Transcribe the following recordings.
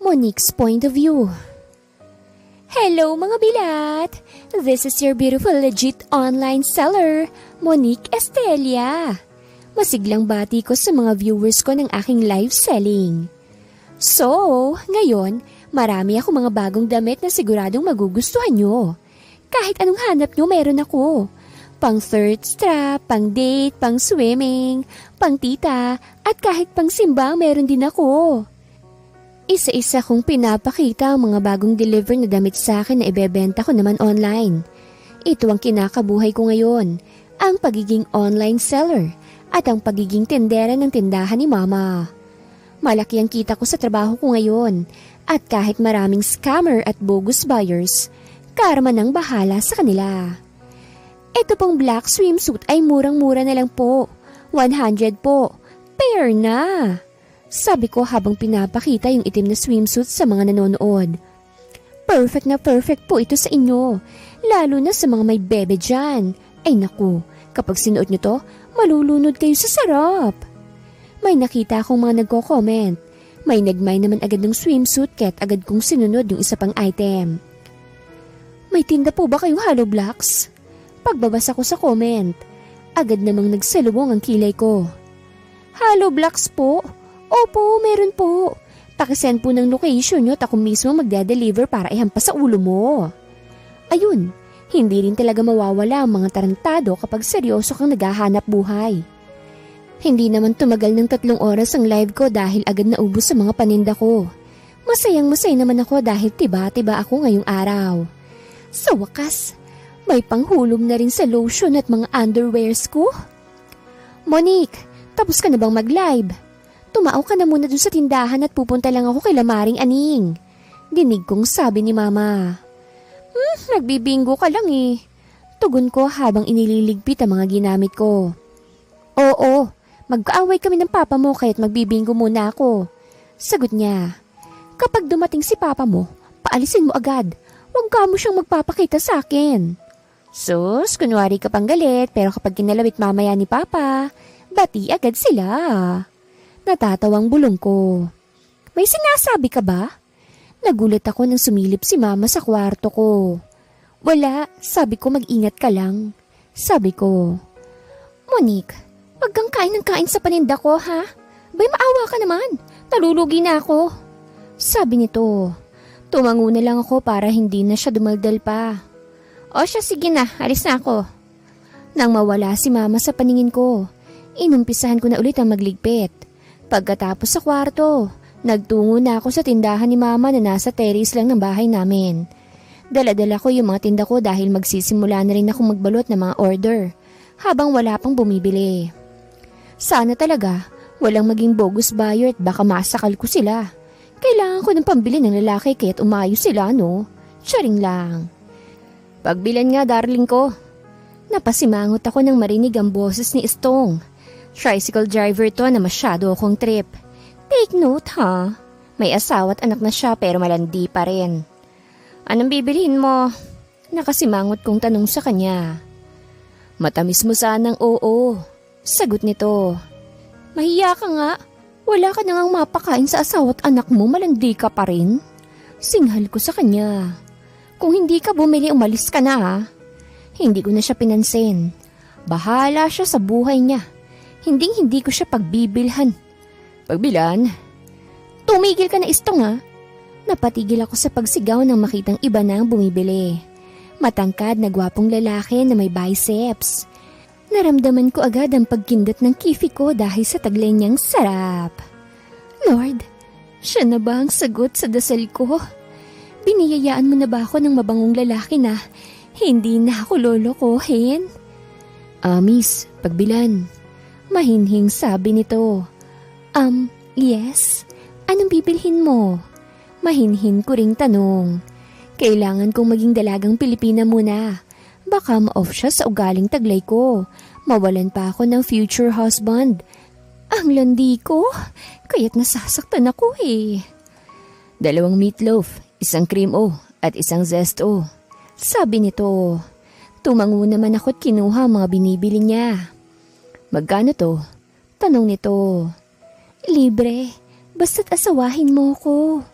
Monique's point of view. Hello mga bilat! This is your beautiful legit online seller, Monique Estelia. Masiglang bati ko sa mga viewers ko ng aking live selling. So, ngayon, marami ako mga bagong damit na siguradong magugustuhan nyo. Kahit anong hanap nyo, meron ako. Pang third strap, pang date, pang swimming, pang tita, at kahit pang simba, meron din ako. Isa-isa kong pinapakita ang mga bagong deliver na damit sa akin na ibebenta ko naman online. Ito ang kinakabuhay ko ngayon, ang pagiging online seller at ang pagiging tendera ng tindahan ni Mama. Malaki ang kita ko sa trabaho ko ngayon at kahit maraming scammer at bogus buyers, karma nang bahala sa kanila. Ito pong black swimsuit ay murang-mura na lang po. 100 po. Pair na! Sabi ko habang pinapakita yung itim na swimsuit sa mga nanonood. Perfect na perfect po ito sa inyo. Lalo na sa mga may bebe dyan. Ay naku, kapag sinuot nyo to, malulunod kayo sa sarap. May nakita akong mga nagko-comment. May nagmay naman agad ng swimsuit kaya't agad kong sinunod yung isa pang item. May tinda po ba kayong hollow blocks? Pagbabasa ko sa comment, agad namang nagsalubong ang kilay ko. Hollow blocks po? Opo, meron po. Pakisend po ng location nyo at ako mismo magde-deliver para ihampas sa ulo mo. Ayun, hindi rin talaga mawawala ang mga tarantado kapag seryoso kang naghahanap buhay. Hindi naman tumagal ng 3 oras ang live ko dahil agad naubos sa mga paninda ko. Masayang-masaya naman ako dahil tiba-tiba ako ngayong araw. Sa wakas, may panghulog na rin sa lotion at mga underwears ko. Monique, tapos ka na bang mag-live? Tumao ka na muna dun sa tindahan at pupunta lang ako kay Lamaring Aning. Dinig kong sabi ni Mama. Nagbibingo ka lang eh. Tugon ko habang inililigpit ang mga ginamit ko. Oo, magkaaway kami ng papa mo kaya't magbibingo muna ako. Sagot niya. Kapag dumating si papa mo, paalisin mo agad. Huwag ka mo siyang magpapakita sa akin. Sus, kunwari ka pang galit pero kapag kinalawit mamaya ni papa, bati agad sila. Natatawang bulong ko. May sinasabi ka ba? Nagulat ako nang sumilip si Mama sa kwarto ko. Wala, sabi ko mag-ingat ka lang. Sabi ko, Monique, wag kang kain ng kain sa paninda ko ha? Bay maawa ka naman, nalulugi na ako. Sabi nito, tumango na lang ako para hindi na siya dumaldal pa. O siya sige na, alis na ako. Nang mawala si Mama sa paningin ko, inumpisahan ko na ulit ang magligpit. Pagkatapos sa kwarto, nagtungo na ako sa tindahan ni Mama na nasa terrace lang ng bahay namin. Dala-dala ko yung mga tinda ko dahil magsisimula na rin akong magbalot ng mga order habang wala pang bumibili. Sana talaga walang maging bogus buyer at baka masakal ko sila. Kailangan ko ng pambili ng lalaki kaya't umayos sila no? Tsaring lang. Pagbilan nga darling ko. Napasimangot ako nang marinig ang boses ni Estong. Tricycle driver to na masyado akong trip. Take note ha. May asawa at anak na siya pero malandi pa rin. Anong bibilhin mo? Nakasimangot kong tanong sa kanya. Matamis mo sanang oo. Sagot nito. Mahiya ka nga. Wala ka nang mapakain sa asawa at anak mo, malandi ka pa rin. Singhal ko sa kanya. Kung hindi ka bumili, umalis ka na ha. Hindi ko na siya pinansin. Bahala siya sa buhay niya. Hindi ko siya pagbibilhan. Pagbilan? Tumigil ka na Estong ha. Napatigil ako sa pagsigaw nang makitang iba na ang bumibili. Matangkad na gwapong lalaki na may biceps. Naramdaman ko agad ang pagkindot ng kifi ko dahil sa taglay niyang sarap. Lord, siya na ba ang sagot sa dasal ko? Biniyayaan mo na ba ako ng mabangong lalaki na hindi na ako lolokohin? Miss, pagbilan. Mahinhing sabi nito. Yes. Anong bibilhin mo? Mahinhin ko ring tanong. Kailangan kong maging dalagang Pilipina muna. Baka ma-off siya sa ugaling taglay ko. Mawalan pa ako ng future husband. Ang landi ko, kaya't nasasaktan ako eh. 2 meatloaf, 1 cream o at 1 zest o. Sabi nito. Tumango naman ako at kinuha ang mga binibili niya. Magkano to? Tanong nito. Libre, basta't asawahin mo ko.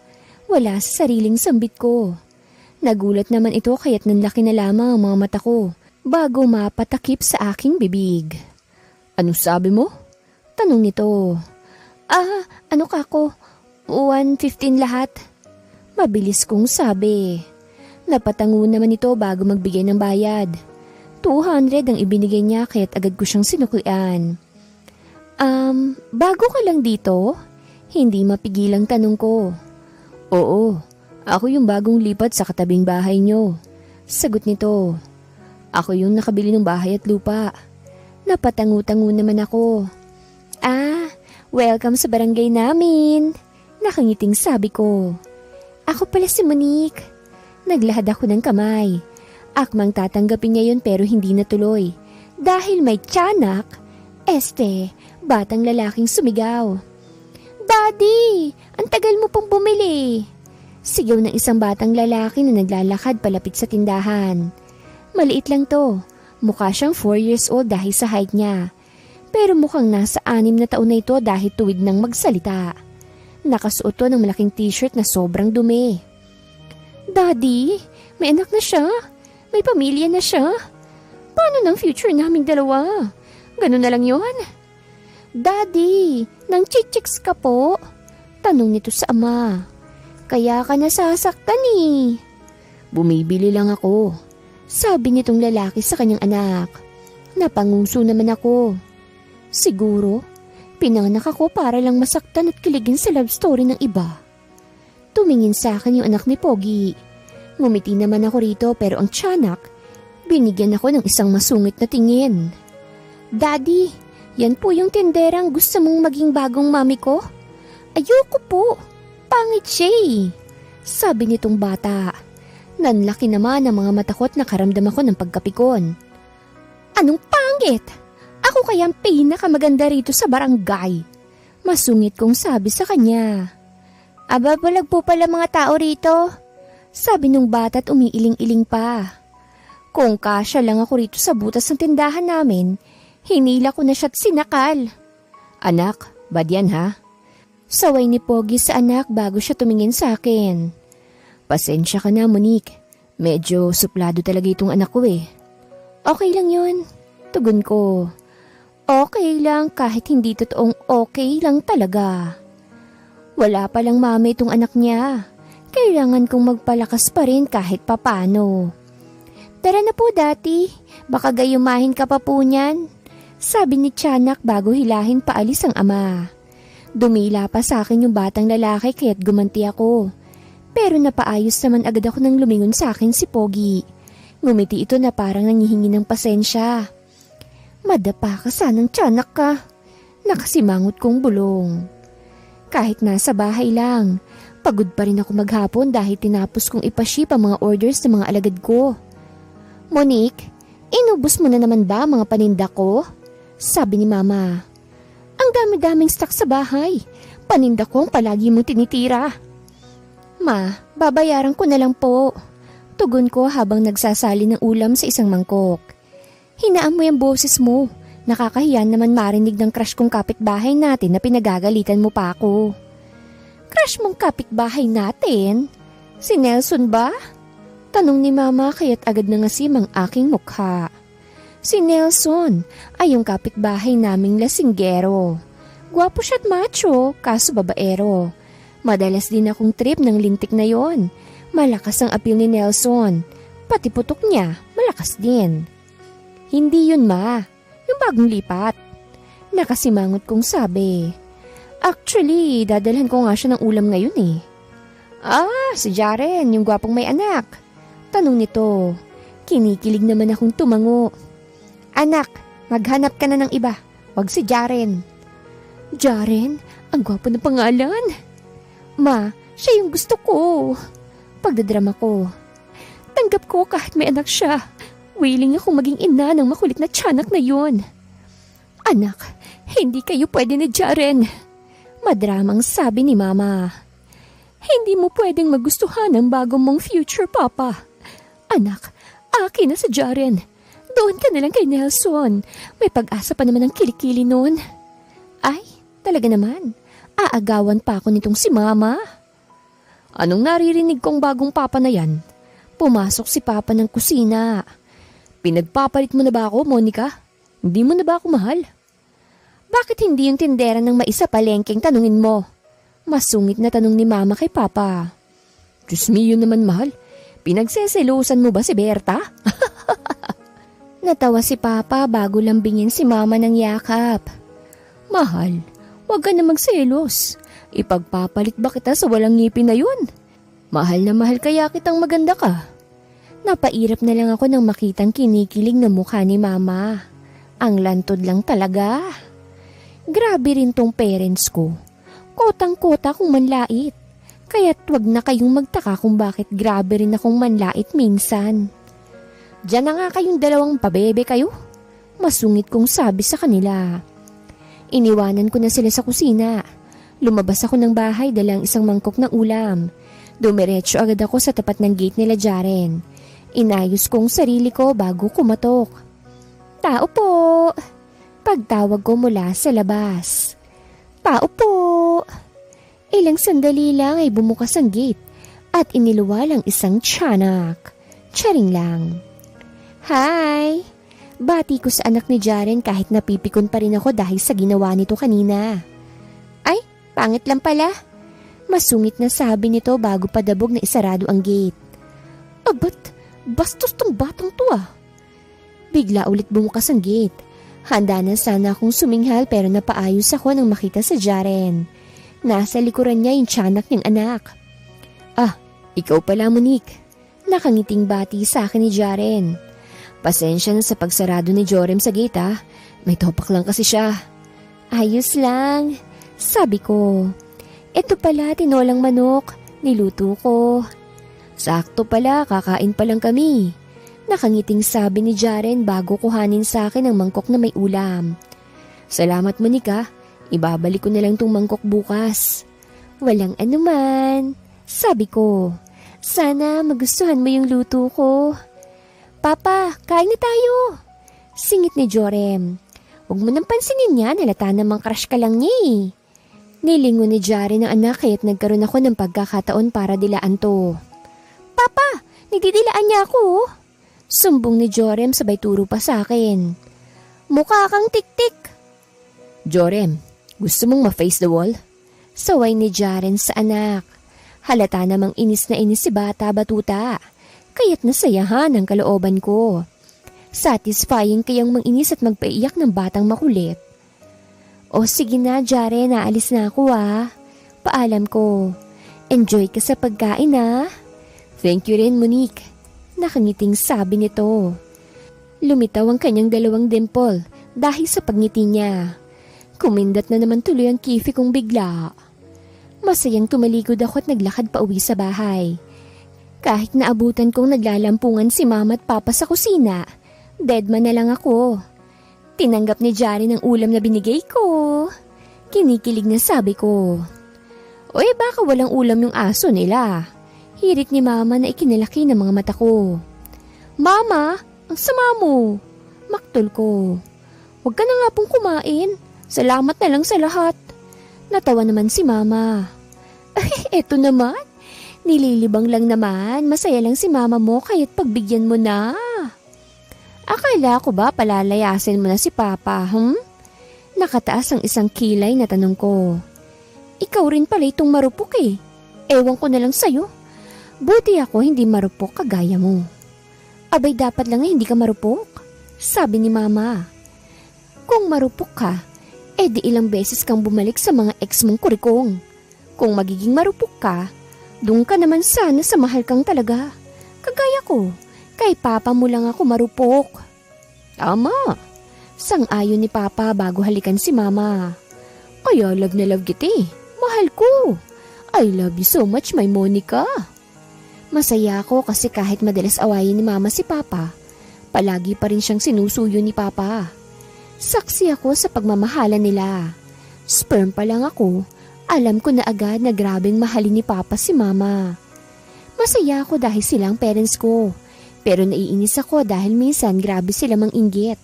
wala sa sariling sambit ko. Nagulat naman ito kaya't nanlaki na lamang ang mga mata ko bago mapatakip sa aking bibig. Ano sabi mo? Tanong nito. Ano ka ko? 115 lahat. Mabilis kong sabi. Napatango naman ito bago magbigay ng bayad. 200 ang ibinigay niya kaya't agad ko siyang sinuklian. Bago ka lang dito? Hindi mapigilang tanong ko. Oo, ako yung bagong lipat sa katabing bahay nyo. Sagot nito. Ako yung nakabili ng bahay at lupa. Napatango-tango naman ako. Welcome sa barangay namin. Nakangiting sabi ko. Ako pala si Monique. Naglahad ako ng kamay. Akmang tatanggapin niya yun pero hindi natuloy. Dahil may tiyanak, batang lalaking sumigaw. Daddy, ang tagal mo pang bumili. Sigaw ng isang batang lalaki na naglalakad palapit sa tindahan. Maliit lang to. Mukha siyang 4 years old dahil sa height niya. Pero mukhang nasa 6 na taon na ito dahil tuwid nang magsalita. Nakasuot to ng malaking t-shirt na sobrang dumi. Daddy, may anak na siya. May pamilya na siya. Paano ng future naming dalawa? Ganun na lang yon. Daddy, nang chichiks ka po? Tanong nito sa ama. Kaya ka nasasaktan eh. Bumibili lang ako. Sabi nitong lalaki sa kanyang anak. Napanguso naman ako. Siguro, pinanganak ako para lang masaktan at kiligin sa love story ng iba. Tumingin sa akin yung anak ni Pogi. Ngumiti naman ako rito pero ang tiyanak, binigyan ako ng isang masungit na tingin. Daddy, yan po yung tinderang gusto mong maging bagong mami ko? Ayoko po. Pangit siya eh. Sabi nitong bata. Nanlaki naman ang mga mata ko at nakaramdam ako ng pagkapikon. Anong pangit? Ako kayang pinakamaganda rito sa barangay. Masungit kong sabi sa kanya. Aba, balag po pala mga tao rito. Sabi nung bata at umiiling-iling pa. Kung kasya lang ako rito sa butas ng tindahan namin, hinila ko na siya at sinakal. Anak, bad yan ha? Saway ni Pogi sa anak bago siya tumingin sa akin. Pasensya ka na, Monique. Medyo suplado talaga itong anak ko eh. Okay lang yun. Tugon ko. Okay lang kahit hindi totoong okay lang talaga. Wala palang mami itong anak niya. Kailangan kong magpalakas pa rin kahit papano. Tara na po dati, baka gayumahin ka pa po niyan. Sabi ni tiyanak bago hilahin paalis ang ama. Dumila pa sa akin yung batang lalaki kaya't gumanti ako. Pero napaayos naman agad ako nang lumingon sa akin si Pogi. Ngumiti ito na parang nangihingi ng pasensya. Madapa ka sanang tiyanak ka. Nakasimangot kong bulong. Kahit nasa bahay lang, pagod pa rin ako maghapon dahil tinapos kong ipaship ang mga orders ng mga alagad ko. Monique, inubos mo na naman ba mga paninda ko? Sabi ni Mama. Ang dami-daming stock sa bahay. Paninda ko ang palagi mong tinitira. Ma, babayaran ko na lang po. Tugon ko habang nagsasali ng ulam sa isang mangkok. Hinaan mo yung boses mo. Nakakahiyan naman marinig ng crush kong kapitbahay natin na pinagagalitan mo pa ako. Crush mong kapitbahay natin? Si Nelson ba? Tanong ni Mama kaya't agad na ngasim ang aking mukha. Si Nelson ay yung kapitbahay naming lasinggero. Gwapo siya't macho, kaso babaero. Madalas din akong trip ng lintik na yon. Malakas ang appeal ni Nelson. Pati putok niya, malakas din. Hindi yun ma, yung bagong lipat. Nakasimangot kong sabi. Actually, dadalhan ko nga siya ng ulam ngayon eh. Si Jaren, yung gwapong may anak. Tanong nito. Kinikilig naman akong tumango. Anak, maghanap ka na ng iba. Wag si Jaren. Jaren? Ang gwapo ng pangalan. Ma, siya yung gusto ko. Pagdadrama ko. Tanggap ko kahit may anak siya. Willing akong maging ina ng makulit na tiyanak na yun. Anak, hindi kayo pwede ni Jaren. Madramang sabi ni Mama. Hindi mo pwedeng magustuhan ang bagong mong future, Papa. Anak, akin na si Jaren. Doon ka na lang kay Nelson. May pag-asa pa naman ang kilikili noon. Ay, talaga naman. Aagawan pa ako nitong si Mama. Anong naririnig kong bagong papa na yan? Pumasok si papa ng kusina. Pinagpapalit mo na ba ako, Monica? Hindi mo na ba ako mahal? Bakit hindi yung tindera ng maisa palengkeng tanungin mo? Masungit na tanong ni mama kay papa. Diyos me, yun naman mahal. Pinagseselusan mo ba si Berta? Natawa si papa bago lambingin si mama ng yakap. Mahal, huwag ka na magselos. Ipagpapalit ba kita sa walang ngipin na yun? Mahal na mahal kaya kitang maganda ka. Napairap na lang ako nang makitang kinikilig na mukha ni mama. Ang lantod lang talaga. Grabe rin tong parents ko. Kotang-kota kung manlait. Kaya't wag na kayong magtaka kung bakit grabe rin akong manlait minsan. Diyan na nga kayong dalawang pabebe kayo. Masungit kong sabi sa kanila. Iniwanan ko na sila sa kusina. Lumabas ako ng bahay dalang isang mangkok ng ulam. Dumiretso agad ako sa tapat ng gate nila Jaren. Inayos kong sarili ko bago kumatok. Tao po! Pagtawag ko mula sa labas. Tao po! Ilang sandali lang ay bumukas ang gate at iniluwal ang isang tiyanak. Charing lang. Hi! Bati ko sa anak ni Jaren kahit napipikon pa rin ako dahil sa ginawa nito kanina. Ay, pangit lang pala. Masungit na sabi nito bago padabog na isarado ang gate. Abat, bastos tong batang to ah. Bigla ulit bumukas ang gate. Handa na sana akong suminghal pero napaayos ako nang makita sa Jaren. Nasa likuran niya yung tiyanak niyang anak. Ah, ikaw pala Monique. Nakangiting bati sa akin ni Jaren. Pasensya na sa pagsarado ni Jorem sa gate ah. May topak lang kasi siya. Ayos lang. Sabi ko. Ito pala tinolang manok. Niluto ko. Sakto pala, kakain pa lang kami. Nakangiting sabi ni Jaren bago kuhanin sa akin ang mangkok na may ulam. Salamat Monica. Ibabalik ko na lang tong mangkok bukas. Walang anuman. Sabi ko. Sana magustuhan mo yung luto ko. Papa, kain na tayo. Singit ni Jorem. Huwag mo nang pansinin yan, halata namang crush ka lang niya eh. Nilingon ni Jaren ang anak kaya't nagkaroon ako ng pagkakataon para dilaan to. Papa, nagdidilaan niya ako. Sumbong ni Jorem sabay turo pa sa akin. Mukha kang tik-tik. Jorem, gusto mong ma-face the wall? Saway ni Jaren sa anak. Halata namang inis na inis si bata batuta. Kaya't nasayahan ang kalooban ko. Satisfying kayang manginis at magpaiyak ng batang makulit. O sige na, Jaren, naalis na ako ah. Paalam ko. Enjoy ka sa pagkain ah. Thank you rin, Monique. Nakangiting sabi nito. Lumitaw ang kanyang dalawang dimple dahil sa pagngiti niya. Kumindat na naman tuloy ang kifi kong bigla. Masayang tumalikod ako at naglakad pa uwi sa bahay. Kahit naabutan kong naglalampungan si mama at papa sa kusina, deadman na lang ako. Tinanggap ni Jaren ang ulam na binigay ko. Kinikilig na sabi ko. Oy, baka walang ulam yung aso nila. Hirit ni mama na ikinalaki ng mga mata ko. Mama, ang sama mo. Maktol ko. Huwag ka na nga pong kumain. Salamat na lang sa lahat. Natawa naman si mama. Ay, eto naman. Nililibang lang naman. Masaya lang si mama mo kaya't pagbigyan mo na. Akala ko ba palalayasin mo na si papa, Nakataas ang isang kilay na tanong ko. Ikaw rin pala itong marupok eh. Ewan ko na lang sa'yo. Buti ako hindi marupok kagaya mo. Abay dapat lang hindi ka marupok. Sabi ni mama. Kung marupok ka, di ilang beses kang bumalik sa mga ex mong kurikong. Kung magiging marupok ka, doon ka naman sana sa mahal kang talaga. Kagaya ko. Kay papa mo lang ako marupok. Tama. Sang-ayon ni papa bago halikan si mama. Kaya love na love kita eh. Mahal ko. I love you so much, my Monica. Masaya ako kasi kahit madalas awayin ni mama si papa, palagi pa rin siyang sinusuyo ni papa. Saksi ako sa pagmamahalan nila. Sperm pa lang ako, alam ko na agad na grabeng mahalin ni papa si mama. Masaya ako dahil silang parents ko. Pero naiinis ako dahil minsan grabe sila manginggit.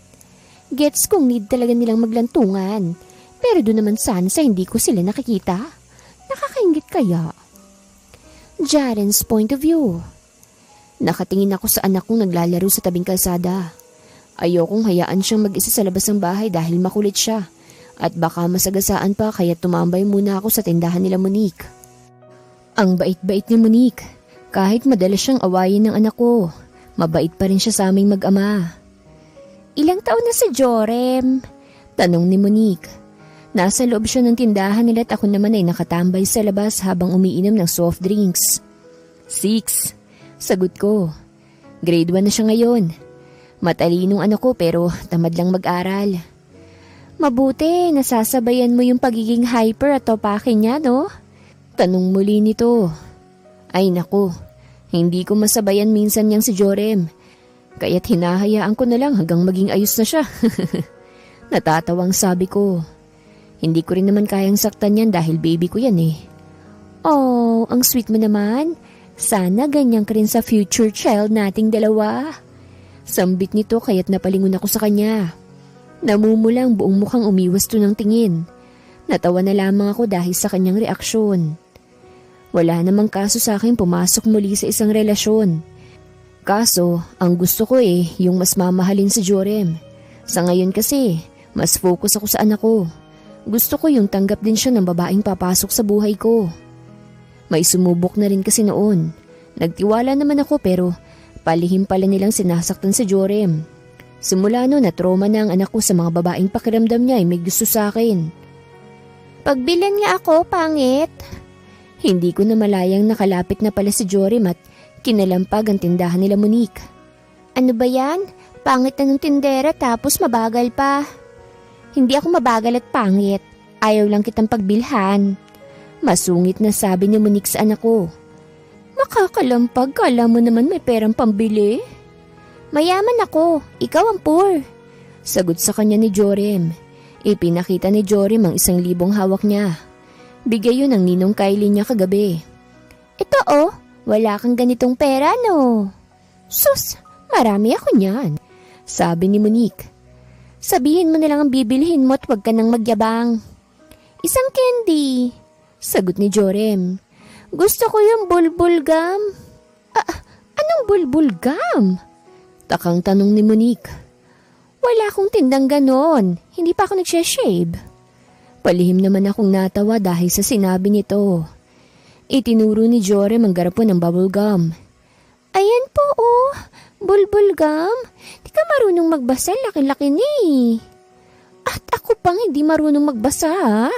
Gets kong need talaga nilang maglantungan. Pero doon naman sana sa hindi ko sila nakikita. Nakakainggit kaya? Jaren's point of view. Nakatingin ako sa anak kong naglalaro sa tabing kalsada. Ayokong hayaan siyang mag-isa sa labas ng bahay dahil makulit siya. At baka masagasaan pa kaya tumambay muna ako sa tindahan nila Monique. Ang bait-bait ni Monique. Kahit madalas siyang awayin ng anak ko, mabait pa rin siya sa aming mag-ama. Ilang taon na si Jorem? Tanong ni Monique. Nasa loob siya ng tindahan nila at ako naman ay nakatambay sa labas habang umiinom ng soft drinks. 6. Sagot ko. Grade 1 na siya ngayon. Matalinong anak ko pero tamad lang mag-aral. Mabuti, nasasabayan mo yung pagiging hyper at topake niya, no? Tanong muli nito. Ay nako, hindi ko masabayan minsan niyang si Jorem. Kaya't hinahayaan ko na lang hanggang maging ayos na siya. Natatawang sabi ko. Hindi ko rin naman kayang saktan yan dahil baby ko yan eh. Oh, ang sweet mo naman. Sana ganyan ka rin sa future child nating dalawa. Sambit nito kaya't napalingon ako sa kanya. Namumulang buong mukhang umiwas to ng tingin. Natawa na lamang ako dahil sa kanyang reaksyon. Wala namang kaso sa akin pumasok muli sa isang relasyon. Kaso, ang gusto ko yung mas mamahalin si Jorem. Sa ngayon kasi, mas focus ako sa anak ko. Gusto ko yung tanggap din siya ng babaeng papasok sa buhay ko. May sumubok na rin kasi noon. Nagtiwala naman ako pero palihim pala nilang sinasaktan si Jorem. Simula noon na trauma na ang anak ko sa mga babaeng pakiramdam niya ay may gusto sa akin. Pagbilan nga ako, pangit. Hindi ko na malayang nakalapit na pala si Jorem at kinalampag ang tindahan nila Monique. Ano ba yan? Pangit na ng tindera tapos mabagal pa. Hindi ako mabagal at pangit. Ayaw lang kitang pagbilhan. Masungit na sabi ni Monique sa anak ko. Makakalampag, kala mo naman may perang pambili. Mayaman ako, ikaw ang poor. Sagot sa kanya ni Jorem. Ipinakita ni Jorem ang 1,000 hawak niya. Bigay yun ng ninong Kylie niya kagabi. Ito wala kang ganitong pera no. Sus, marami ako niyan. Sabi ni Monique. Sabihin mo na lang ang bibilhin mo at huwag ka nang magyabang. 1 candy. Sagot ni Jorem. Gusto ko yung bulbul gum. Anong bulbul gum? Takang tanong ni Monique. Wala akong tindang ganon. Hindi pa ako nagsha-shave. Palihim naman akong natawa dahil sa sinabi nito. Itinuro ni Jorem ang garapon ng bubble gum. Ayan po bulbul gum. Di ka marunong magbasa, laki-laki ni. At ako pang hindi marunong magbasa.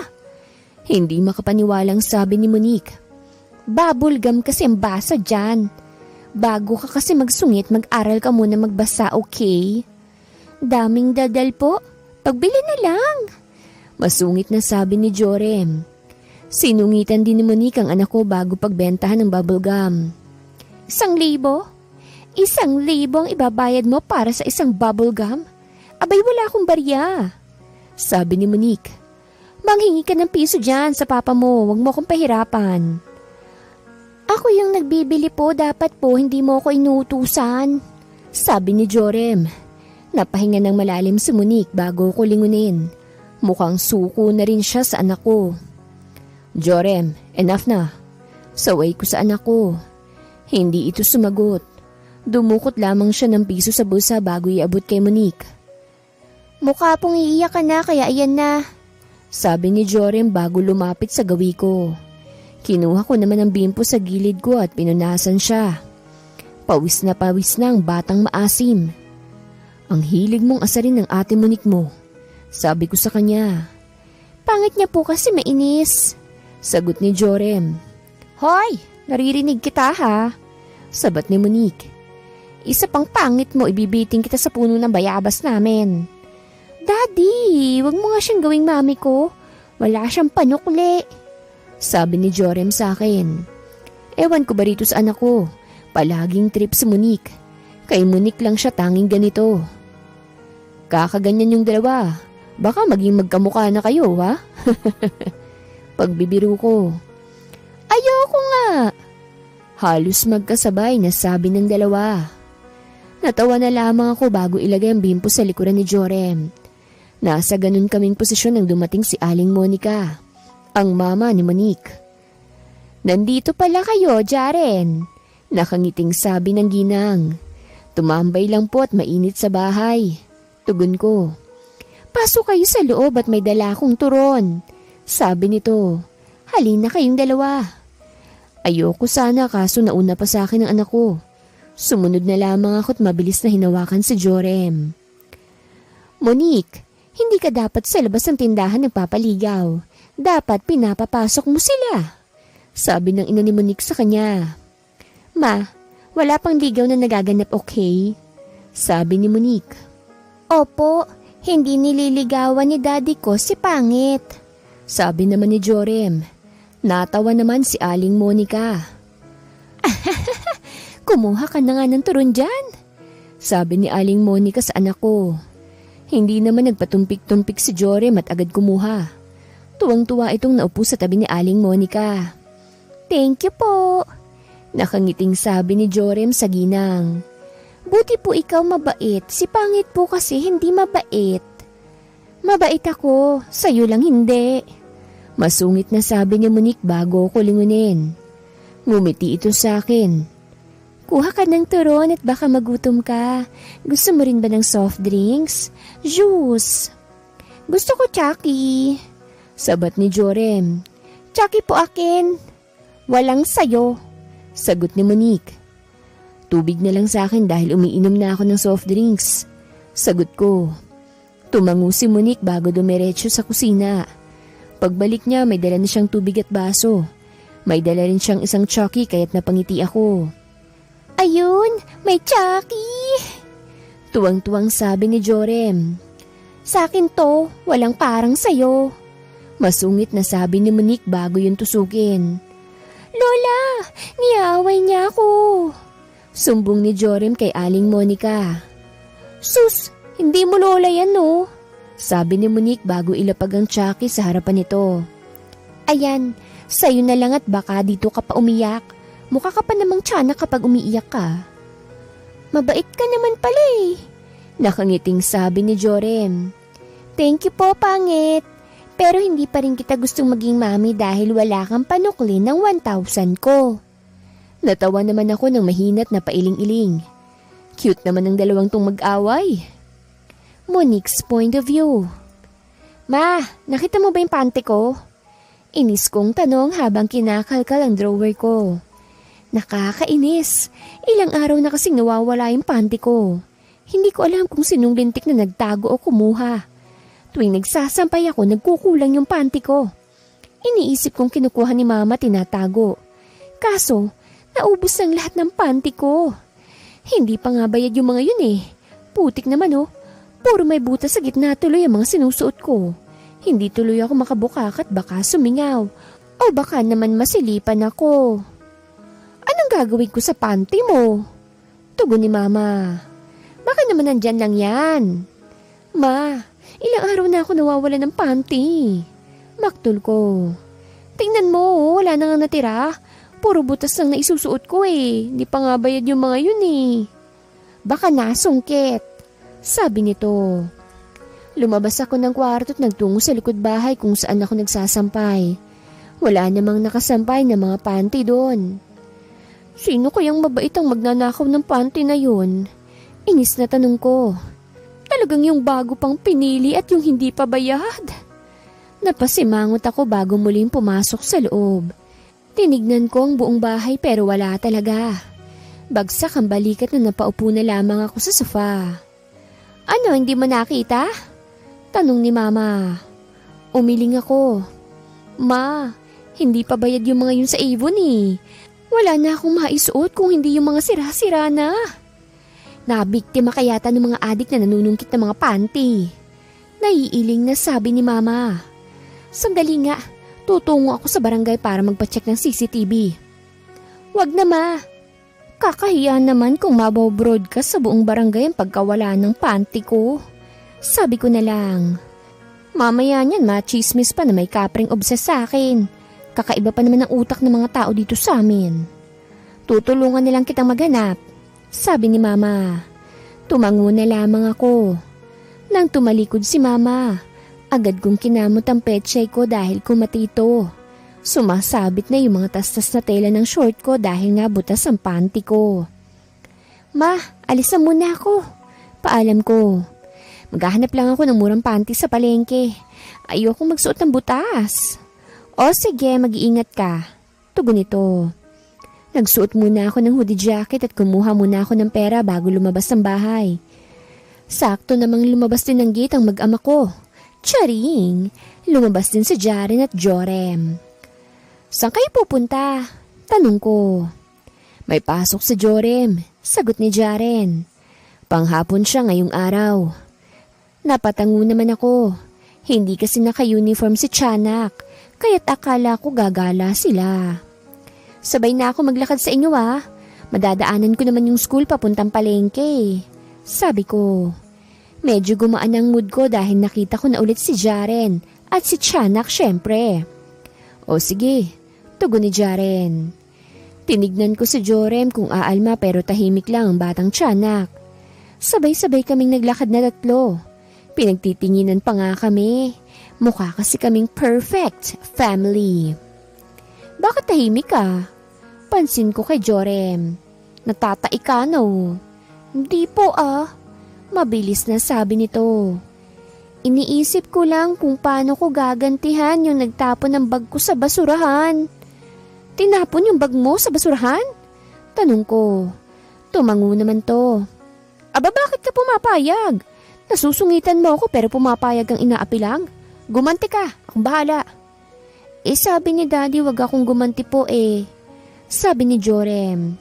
Hindi makapaniwalang sabi ni Monique. Bubble gum kasi ang basa dyan. Bago ka kasi magsungit, mag-aral ka muna magbasa, okay? Daming dadal po. Pagbili na lang. Masungit na sabi ni Jorem. Sinungitan din ni Monique ang anak ko bago pagbentahan ng bubble gum. 1,000? 1,000 ang ibabayad mo para sa isang bubble gum? Abay wala akong barya. Sabi ni Monique. Manghingi ka ng piso dyan sa papa mo, wag mo akong pahirapan. Ako yung nagbibili po, dapat po hindi mo ako inuutusan. Sabi ni Jorem. Napahinga ng malalim si Monique bago ko lingunin. Mukhang suko na rin siya sa anak ko. Jorem, enough na. Saway ko sa anak ko. Hindi ito sumagot. Dumukot lamang siya ng piso sa bulsa bago iabot kay Monique. Mukha pong iiyak ka na kaya ayan na. Sabi ni Jorem bago lumapit sa gawi ko. Kinuha ko naman ang bimpo sa gilid ko at pinunasan siya. Pawis na ang batang maasim. Ang hilig mong asarin ng ate Monique mo. Sabi ko sa kanya. Pangit niya po kasi mainis. Sagot ni Jorem. Hoy, naririnig kita ha. Sabat ni Monique. Isa pang pangit mo, ibibiting kita sa puno ng bayabas namin. Daddy, wag mo nga siyang gawing mami ko. Wala siyang panukli. Sabi ni Jorem sa akin. Ewan ko ba rito sa anak ko. Palaging trip si Monique. Kay Monique lang siya tanging ganito. Kakaganyan yung dalawa. Baka maging magkamukha na kayo ha? Pagbibiro ko. Ayoko nga. Halos magkasabay na sabi ng dalawa. Natawa na lamang ako bago ilagay ang bimpo sa likuran ni Jorem. Nasa ganun kaming posisyon nang dumating si Aling Monica, ang mama ni Monique. Nandito pala kayo, Jaren. Nakangiting sabi ng ginang. Tumambay lang po at mainit sa bahay. Tugon ko. Pasok kayo sa loob at may dala akong turon. Sabi nito. Halina kayong dalawa. Ayoko sana kaso nauna pa sa akin ang anak ko. Sumunod na lamang ako at mabilis na hinawakan si Jorem. Monique, hindi ka dapat sa labas ng tindahan nagpapaligaw. Dapat pinapapasok mo sila. Sabi ng ina ni Monique sa kanya. Ma, wala pang ligaw na nagaganap, okay? Sabi ni Monique. Opo, hindi nililigawan ni daddy ko si Pangit. Sabi naman ni Jorem. Natawa naman si Aling Monica. Kumuha ka na nga ng turon dyan. Sabi ni Aling Monica sa anak ko. Hindi naman nagpatumpik-tumpik si Jorem at agad kumuha. Tuwang-tuwa itong naupo sa tabi ni Aling Monica. Thank you po. Nakangiting sabi ni Jorem sa ginang. Buti po ikaw mabait, si Pangit po kasi hindi mabait. Mabait ako, sa'yo lang hindi. Masungit na sabi ni Monique bago ko lingunin. Ngumiti ito sa akin. Kuha ka ng turon at baka magutom ka. Gusto mo rin ba ng soft drinks? Juice. Gusto ko Chucky. Sabat ni Jorem. Chucky po akin. Walang sayo. Sagot ni Monique. Tubig na lang sa akin dahil umiinom na ako ng soft drinks. Sagot ko. Tumango si Monique bago dumiretso sa kusina. Pagbalik niya may dala na siyang tubig at baso. May dala rin siyang isang Chucky kaya't napangiti ako. Ayun, may Chucky! Tuwang-tuwang sabi ni Jorem. Sa akin to, walang parang sayo. Masungit na sabi ni Monique bago yun tusukin. Lola, niyaaway niya ako. Sumbong ni Jorem kay Aling Monica. Sus, hindi mo lola yan no? Sabi ni Monique bago ilapag ang Chucky sa harapan nito. Ayan, sayo na lang at baka dito ka pa umiyak. Mukha ka pa namang tiyanak kapag umiiyak ka. Mabait ka naman pala eh. Nakangiting sabi ni Jorem. Thank you po, Pangit. Pero hindi pa rin kita gustong maging mami dahil wala kang panukli ng 1,000 ko. Natawa naman ako ng mahinat na pailing-iling. Cute naman ang dalawang tong mag-away. Monique's point of view. Ma, nakita mo ba yung panty ko? Inis kong tanong habang kinakalkal ang drawer ko. Nakakainis. Ilang araw na kasing nawawala yung panty ko. Hindi ko alam kung sinong lintik na nagtago o kumuha. Tuwing nagsasampay ako, nagkukulang yung panty ko. Iniisip kong kinukuha ni Mama tinatago. Kaso, naubos ng lahat ng panty ko. Hindi pa nga bayad yung mga yun eh. Putik naman oh. Puro may butas sa gitna tuloy ang mga sinusuot ko. Hindi tuloy ako makabukak at baka sumingaw. O baka naman masilipan ako. Anong gagawin ko sa panty mo? Tugon ni Mama. Baka naman nandyan lang yan. Ma, ilang araw na ako nawawala ng panty. Maktol ko. Tingnan mo, wala na nga natira. Puro butas lang na isusuot ko eh. Hindi pa nga bayad yung mga yun eh. Baka nasungkit. Sabi nito. Lumabas ako ng kwarto at nagtungo sa likod bahay kung saan ako nagsasampay. Wala namang nakasampay na mga panty doon. Sino kayang mabait ang magnanakaw ng panty na yun? Inis na tanong ko. Talagang yung bago pang pinili at yung hindi pa bayad. Napasimangot ako bago muling pumasok sa loob. Tinignan ko ang buong bahay pero wala talaga. Bagsak ang balikat na napaupo na lamang ako sa sofa. Ano, hindi mo nakita? Tanong ni Mama. Umiling ako. Ma, hindi pa bayad yung mga yun sa Avon eh. Wala na akong maisuot kung hindi yung mga sira-sira na. Nabiktima kayata ng mga adik na nanunungkit ng mga panty. Naiiling na sabi ni Mama. Sandali nga, tutungo ako sa barangay para magpacheck ng CCTV. Wag na ma. Kakahiya naman kung mabobroadcast sa buong barangay ang pagkawala ng panty ko. Sabi ko na lang. Mamaya niyan machismis pa na may kapring obses sa akin. Kakaiba pa naman ang utak ng mga tao dito sa amin. Tutulungan na lang kitang maghanap. Sabi ni Mama. Tumango na lamang ako. Nang tumalikod si Mama, agad kong kinamot ang pechay ko dahil kumatito. Sumasabit na yung mga tastas na tela ng short ko dahil nga butas ang panty ko. Ma, alis na muna ako. Paalam ko. Maghahanap lang ako ng murang panty sa palengke. Ayokong magsuot ng butas. O sige, mag-iingat ka. Tugon ito. Nagsuot muna ako ng hoodie jacket at kumuha muna ako ng pera bago lumabas ng bahay. Sakto namang lumabas din ng gate ang mag-ama ko. Charing! Lumabas din si Jaren at Jorem. Saan kayo pupunta? Tanong ko. May pasok si Jorem. Sagot ni Jaren. Panghapon siya ngayong araw. Napatango naman ako. Hindi kasi naka-uniform si Tiyanak, kaya't akala ko gagala sila. Sabay na ako maglakad sa inyo Madadaanan ko naman yung school papuntang palengke. Sabi ko. Medyo gumaan ang mood ko dahil nakita ko na ulit si Jaren at si Tiyanak syempre. O sige. Tugon ni Jaren. Tinignan ko si Jorem kung aalma pero tahimik lang ang batang Tiyanak. Sabay-sabay kaming naglakad na tatlo. Pinagtitinginan pa nga kami. Mukha kasi kaming perfect family. Bakit tahimik ka? Pansin ko kay Jorem. Natatai ka no? Hindi po Mabilis na sabi nito. Iniisip ko lang kung paano ko gagantihan yung nagtapon ng bag ko sa basurahan. Tinapon yung bag mo sa basurahan? Tanong ko. Tumango naman to. Aba bakit ka pumapayag? Nasusungitan mo ako pero pumapayag ang inaapi lang. Gumanti ka, akong bahala. Sabi ni Daddy wag akong gumanti po Sabi ni Jorem.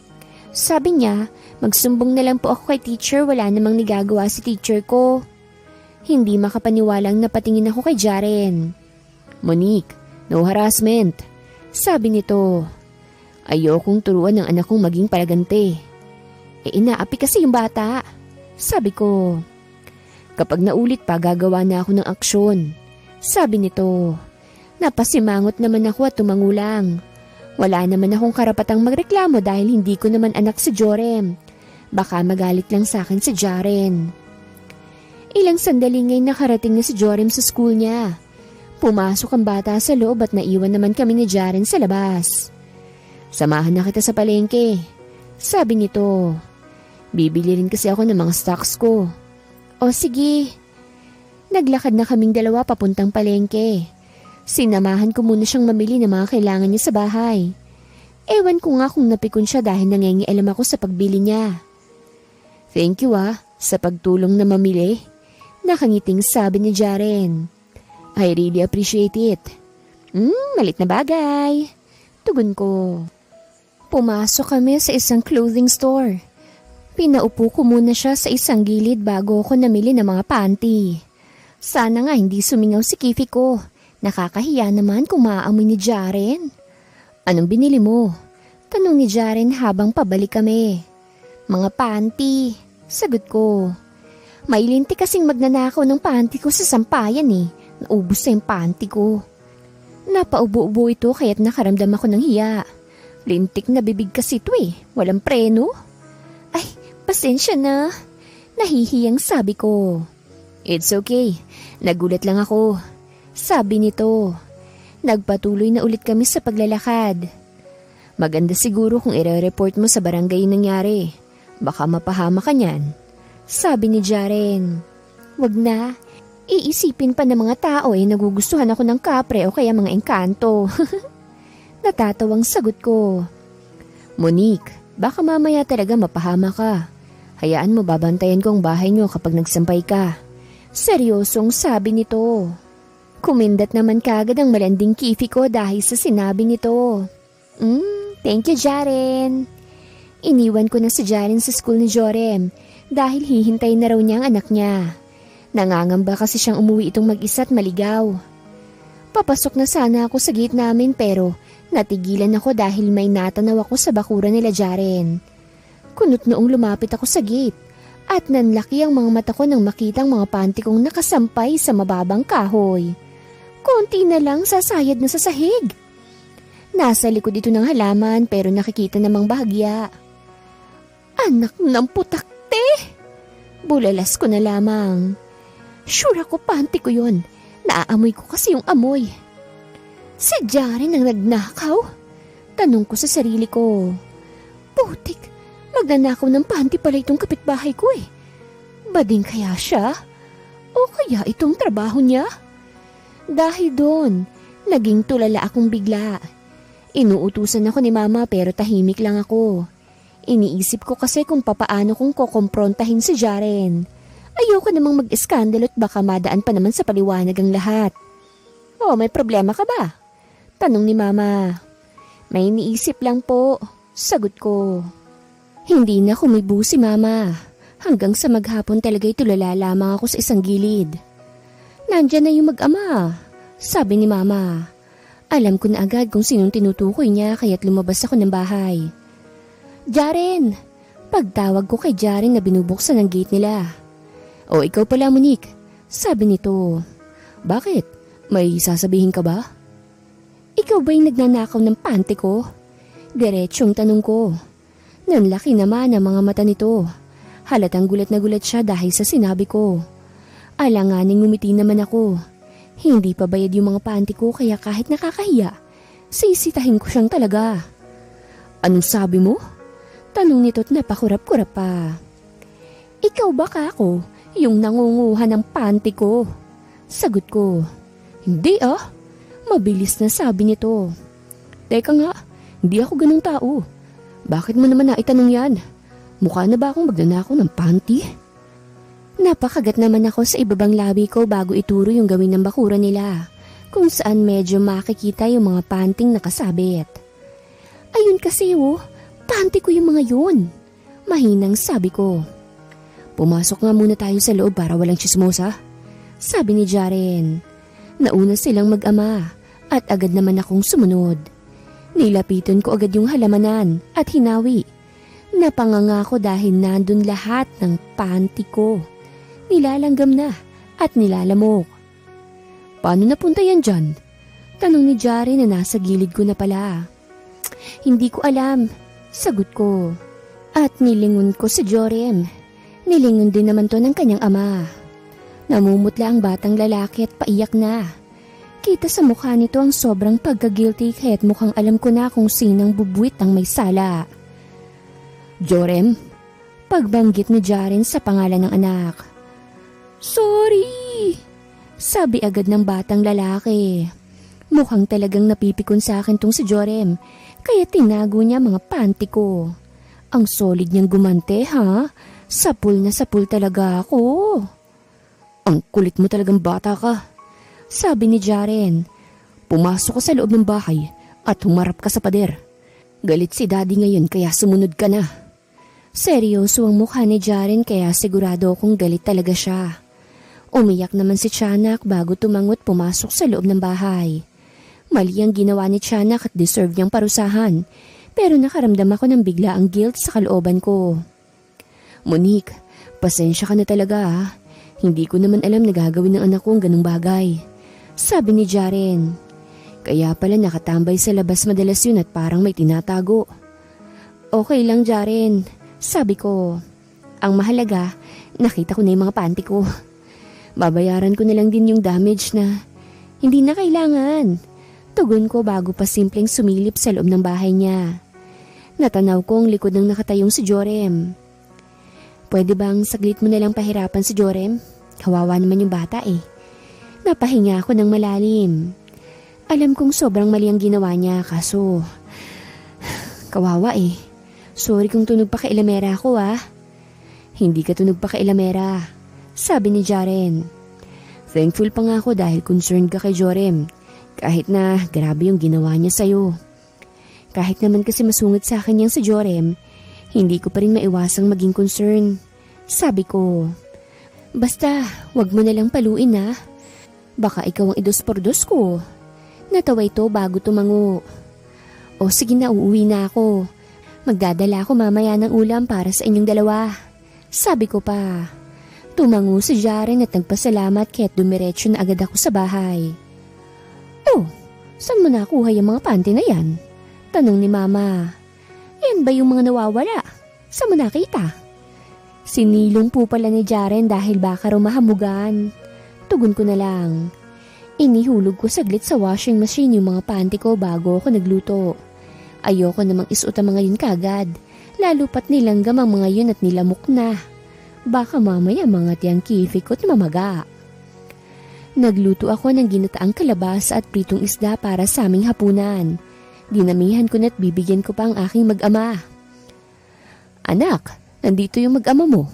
Sabi niya, magsumbong na lang po ako kay teacher, wala namang nagagawa si teacher ko. Hindi makapaniwalang napatingin ako kay Jaren. Monique, no harassment. Sabi nito, ayokong turuan ng anak kong maging palagante. Inaapi kasi yung bata. Sabi ko, kapag naulit pa gagawa na ako ng aksyon. Sabi nito, napasimangot naman ako at tumango lang. Wala naman akong karapatang magreklamo dahil hindi ko naman anak si Jorem. Baka magalit lang sa akin si Jaren. Ilang sandali ngayon nakarating na si Jorem sa school niya. Pumasok ang bata sa loob at naiwan naman kami ni Jaren sa labas. Samahan na kita sa palengke. Sabi nito. Bibili rin kasi ako ng mga stocks ko. O sige. Naglakad na kaming dalawa papuntang palengke. Sinamahan ko muna siyang mamili ng mga kailangan niya sa bahay. Ewan ko nga kung napikon siya dahil nangingialam ako sa pagbili niya. Thank you sa pagtulong na mamili. Nakangiting sabi ni Jaren. I really appreciate it. Malit na bagay. Tugon ko. Pumasok kami sa isang clothing store. Pinaupo ko muna siya sa isang gilid bago ako namili ng mga panty. Sana nga hindi sumingaw si Kifi ko. Nakakahiya naman kung maaamoy ni Jaren. Anong binili mo? Tanong ni Jaren habang pabalik kami. Mga panty. Sagot ko. May linti kasing magnanakaw ng panty ko sa sampayan Naubos na yung panty ko. Napaubo-ubo ito kaya't nakaramdam ako ng hiya. Lintik na bibig kasi ito Walang preno. Ay, pasensya na. Nahihiyang sabi ko. It's okay. Nagulat lang ako. Sabi nito. Nagpatuloy na ulit kami sa paglalakad. Maganda siguro kung i-report mo sa barangay yung nangyari. Baka mapahama ka niyan. Sabi ni Jaren. Wag na. Iisipin pa ng mga tao nagugustuhan ako ng kapre o kaya mga engkanto. Natatawang sagot ko. Monique, baka mamaya talaga mapahama ka. Hayaan mo babantayan ko ang bahay niyo kapag nagsampay ka. Seryosong sabi nito. Kumindat naman kagad ang malanding Kifi ko dahil sa sinabi nito. Thank you Jaren. Iniwan ko na si Jaren sa school ni Jorem dahil hihintay na raw niya ang anak niya. Nangangamba kasi siyang umuwi itong mag-isa at maligaw. Papasok na sana ako sa gate namin pero natigilan ako dahil may natanaw ako sa bakuran nila Jaren. Kunot noong lumapit ako sa gate at nanlaki ang mga mata ko nang makitang mga panty kong nakasampay sa mababang kahoy. Konti na lang sasayad na sa sahig. Nasa likod ito ng halaman pero nakikita namang bahagya. Anak ng putakte! Bulalas ko na lamang. Sure ako panty ko yun. Naaamoy ko kasi yung amoy. Si Jaren ang nagnakaw? Tanong ko sa sarili ko. Putik, magnanakaw ng panty pala itong kapitbahay ko eh. Bading kaya siya? O kaya itong trabaho niya? Dahil doon, naging tulala akong bigla. Inuutusan ako ni Mama pero tahimik lang ako. Iniisip ko kasi kung papaano kong kukomprontahin si Jaren. Ayoko namang mag-iskandalo at baka madaan pa naman sa paliwanag ang lahat. Oh, may problema ka ba? Tanong ni Mama. May iniisip lang po, sagot ko. Hindi na kumibo si Mama. Hanggang sa maghapon talaga'y tulala lamang ako sa isang gilid. Nandyan na yung mag-ama, sabi ni Mama. Alam ko na agad kung sinong tinutukoy niya kaya't lumabas ako ng bahay. Jaren! Pagtawag ko kay Jaren na binubuksan ang gate nila. O ikaw pala, Monique, sabi nito. Bakit? May sasabihin ka ba? Ikaw ba'y nagnanakaw ng panty ko? Diretsyong tanong ko. Nanlaki naman ang mga mata nito. Halatang gulat na gulat siya dahil sa sinabi ko. Alanganing ngumiti naman ako. Hindi pa bayad yung mga panty ko kaya kahit nakakahiya, sisitahin ko siyang talaga. Anong sabi mo? Tanong nito't napakurap-kurap pa. Ikaw ba kako, yung nangunguha ng panty ko? Sagot ko. Hindi ah. Mabilis na sabi nito. Teka nga, hindi ako ganung tao. Bakit mo naman naitanong yan? Mukha na ba akong magnanakaw ng panty? Napakagat naman ako sa ibabang labi ko bago ituro yung gawin ng bakura nila, kung saan medyo makikita yung mga panting nakasabit. Ayun kasi panty ko yung mga yun. Mahinang sabi ko. Pumasok nga muna tayo sa loob para walang chismosa, sabi ni Jaren. Nauna silang mag-ama at agad naman akong sumunod. Nilapitan ko agad yung halamanan at hinawi. Napanganga ko dahil nandun lahat ng panty ko. Nilalanggam na at nilalamok. Paano napunta yan dyan? Tanong ni Jaren na nasa gilid ko na pala. Hindi ko alam, sagot ko. At nilingon ko si Jorem. Nilingon din naman to ng kanyang ama. Namumutla ang batang lalaki at paiyak na. Kita sa mukha nito ang sobrang pagka-guilty kaya't mukhang alam ko na kung sinang bubuwit ang may sala. Jorem, pagbanggit ni Jaren sa pangalan ng anak. Sorry, sabi agad ng batang lalaki. Mukhang talagang napipikon sa akin tong si Jorem, kaya tinago niya mga panty ko. Ang solid niyang gumante ha, sapul na sapul talaga ako. Ang kulit mo talagang bata ka, sabi ni Jaren. Pumasok ka sa loob ng bahay at humarap ka sa pader. Galit si daddy ngayon kaya sumunod ka na. Seryoso ang mukha ni Jaren kaya sigurado akong galit talaga siya. Umiyak naman si Tiyanak bago tumangot pumasok sa loob ng bahay. Mali ang ginawa ni Tiyanak at deserve niyang parusahan, pero nakaramdam ako ng bigla ang guilt sa kalooban ko. Monique, pasensya ka na talaga ha. Hindi ko naman alam na gagawin ng anak ko ang ganung bagay, sabi ni Jaren. Kaya pala nakatambay sa labas madalas yun at parang may tinatago. Okay lang Jaren, sabi ko. Ang mahalaga, nakita ko na yung mga panty ko. Babayaran ko na lang din yung damage na hindi na kailangan. Tugon ko bago pa simpleng sumilip sa loob ng bahay niya. Natanaw ko ang likod ng nakatayong si Jorem. Pwede bang saglit mo na lang pahirapan si Jorem? Kawawa naman yung bata eh. Napahinga ako ng malalim. Alam kong sobrang mali ang ginawa niya kaso kawawa eh. Sorry kung tunog pa kay Ilamera ako ah. Hindi ka tunog pa kay Ilamera, sabi ni Jaren. Thankful pa nga ako dahil concerned ka kay Jorem. Kahit na grabe yung ginawa niya sa'yo. Kahit naman kasi masungit sa akin yang si Jorem, hindi ko pa rin maiwasang maging concern. Sabi ko, basta wag mo na lang paluin ha. Baka ikaw ang idos por dos ko. Natawa ito bago tumango. O sige na, uuwi na ako. Magdadala ako mamaya ng ulam para sa inyong dalawa. Sabi ko pa. Tumango si Jaren at nagpasalamat kaya't dumiretso na agad ako sa bahay. Oh, saan mo nakuha yung mga panty na yan? Tanong ni Mama. Yan ba yung mga nawawala? Saan mo nakita? Sinilong po pala ni Jaren dahil baka rumahamugan. Tugon ko na lang. Inihulog ko saglit sa washing machine yung mga panty ko bago ako nagluto. Ayoko namang isuot ang mga yun kagad, lalo pat nilanggam ang mga yun at nilamok na. Baka mamaya mga tiyang kifikot mamaga. Nagluto ako ng ginataang kalabasa at pritong isda para sa aming hapunan. Dinamihan ko na't bibigyan ko pa ang aking mag-ama. "Anak, nandito yung mag-ama mo,"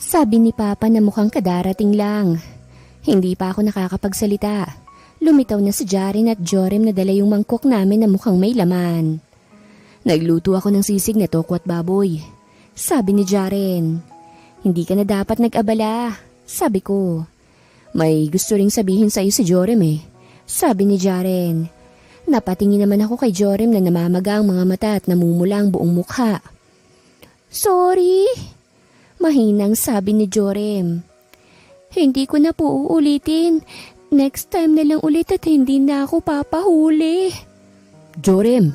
sabi ni Papa na mukhang kadarating lang. Hindi pa ako nakakapagsalita. Lumitaw na si Jaren at Jorem na dala yung mangkok namin na mukhang may laman. "Nagluto ako ng sisig na toko at baboy," sabi ni Jaren. "Hindi ka na dapat nag-abala," sabi ko. "May gusto ring sabihin sa'yo si Jorem eh," sabi ni Jaren. Napatingin naman ako kay Jorem na namamaga ang mga mata at namumula ang buong mukha. "Sorry," mahinang sabi ni Jorem. "Hindi ko na po uulitin. Next time na lang ulit at hindi na ako papahuli." "Jorem,"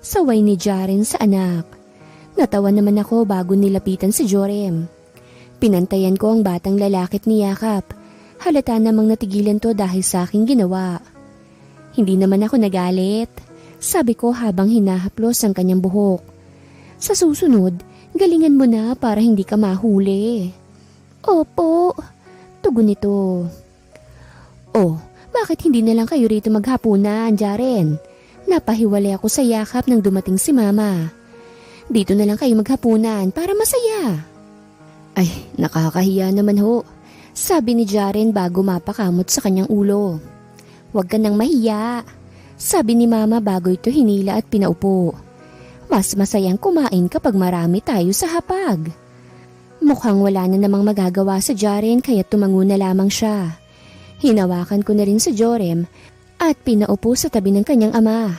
saway ni Jaren sa anak. Natawa naman ako bago nilapitan si Jorem. Pinantayan ko ang batang lalaki at niyakap. Halata namang natigilan to dahil sa aking ginawa. Hindi naman ako nagalit, sabi ko habang hinahaplos ang kanyang buhok. "Sa susunod, galingan mo na para hindi ka mahuli." "Opo," tugon nito. "Oh, bakit hindi na lang kayo rito maghapunan, Jaren? Napahiwalay ako sa yakap nang dumating si Mama. Dito na lang kayo maghapunan para masaya." "Ay, nakakahiya naman ho," sabi ni Jaren bago mapakamot sa kanyang ulo. "Huwag ka nang mahiya," sabi ni Mama bago ito hinila at pinaupo. "Mas masayang kumain kapag marami tayo sa hapag." Mukhang wala na namang magagawa sa Jaren kaya tumango na lamang siya. Hinawakan ko na rin si Jorem at pinaupo sa tabi ng kanyang ama.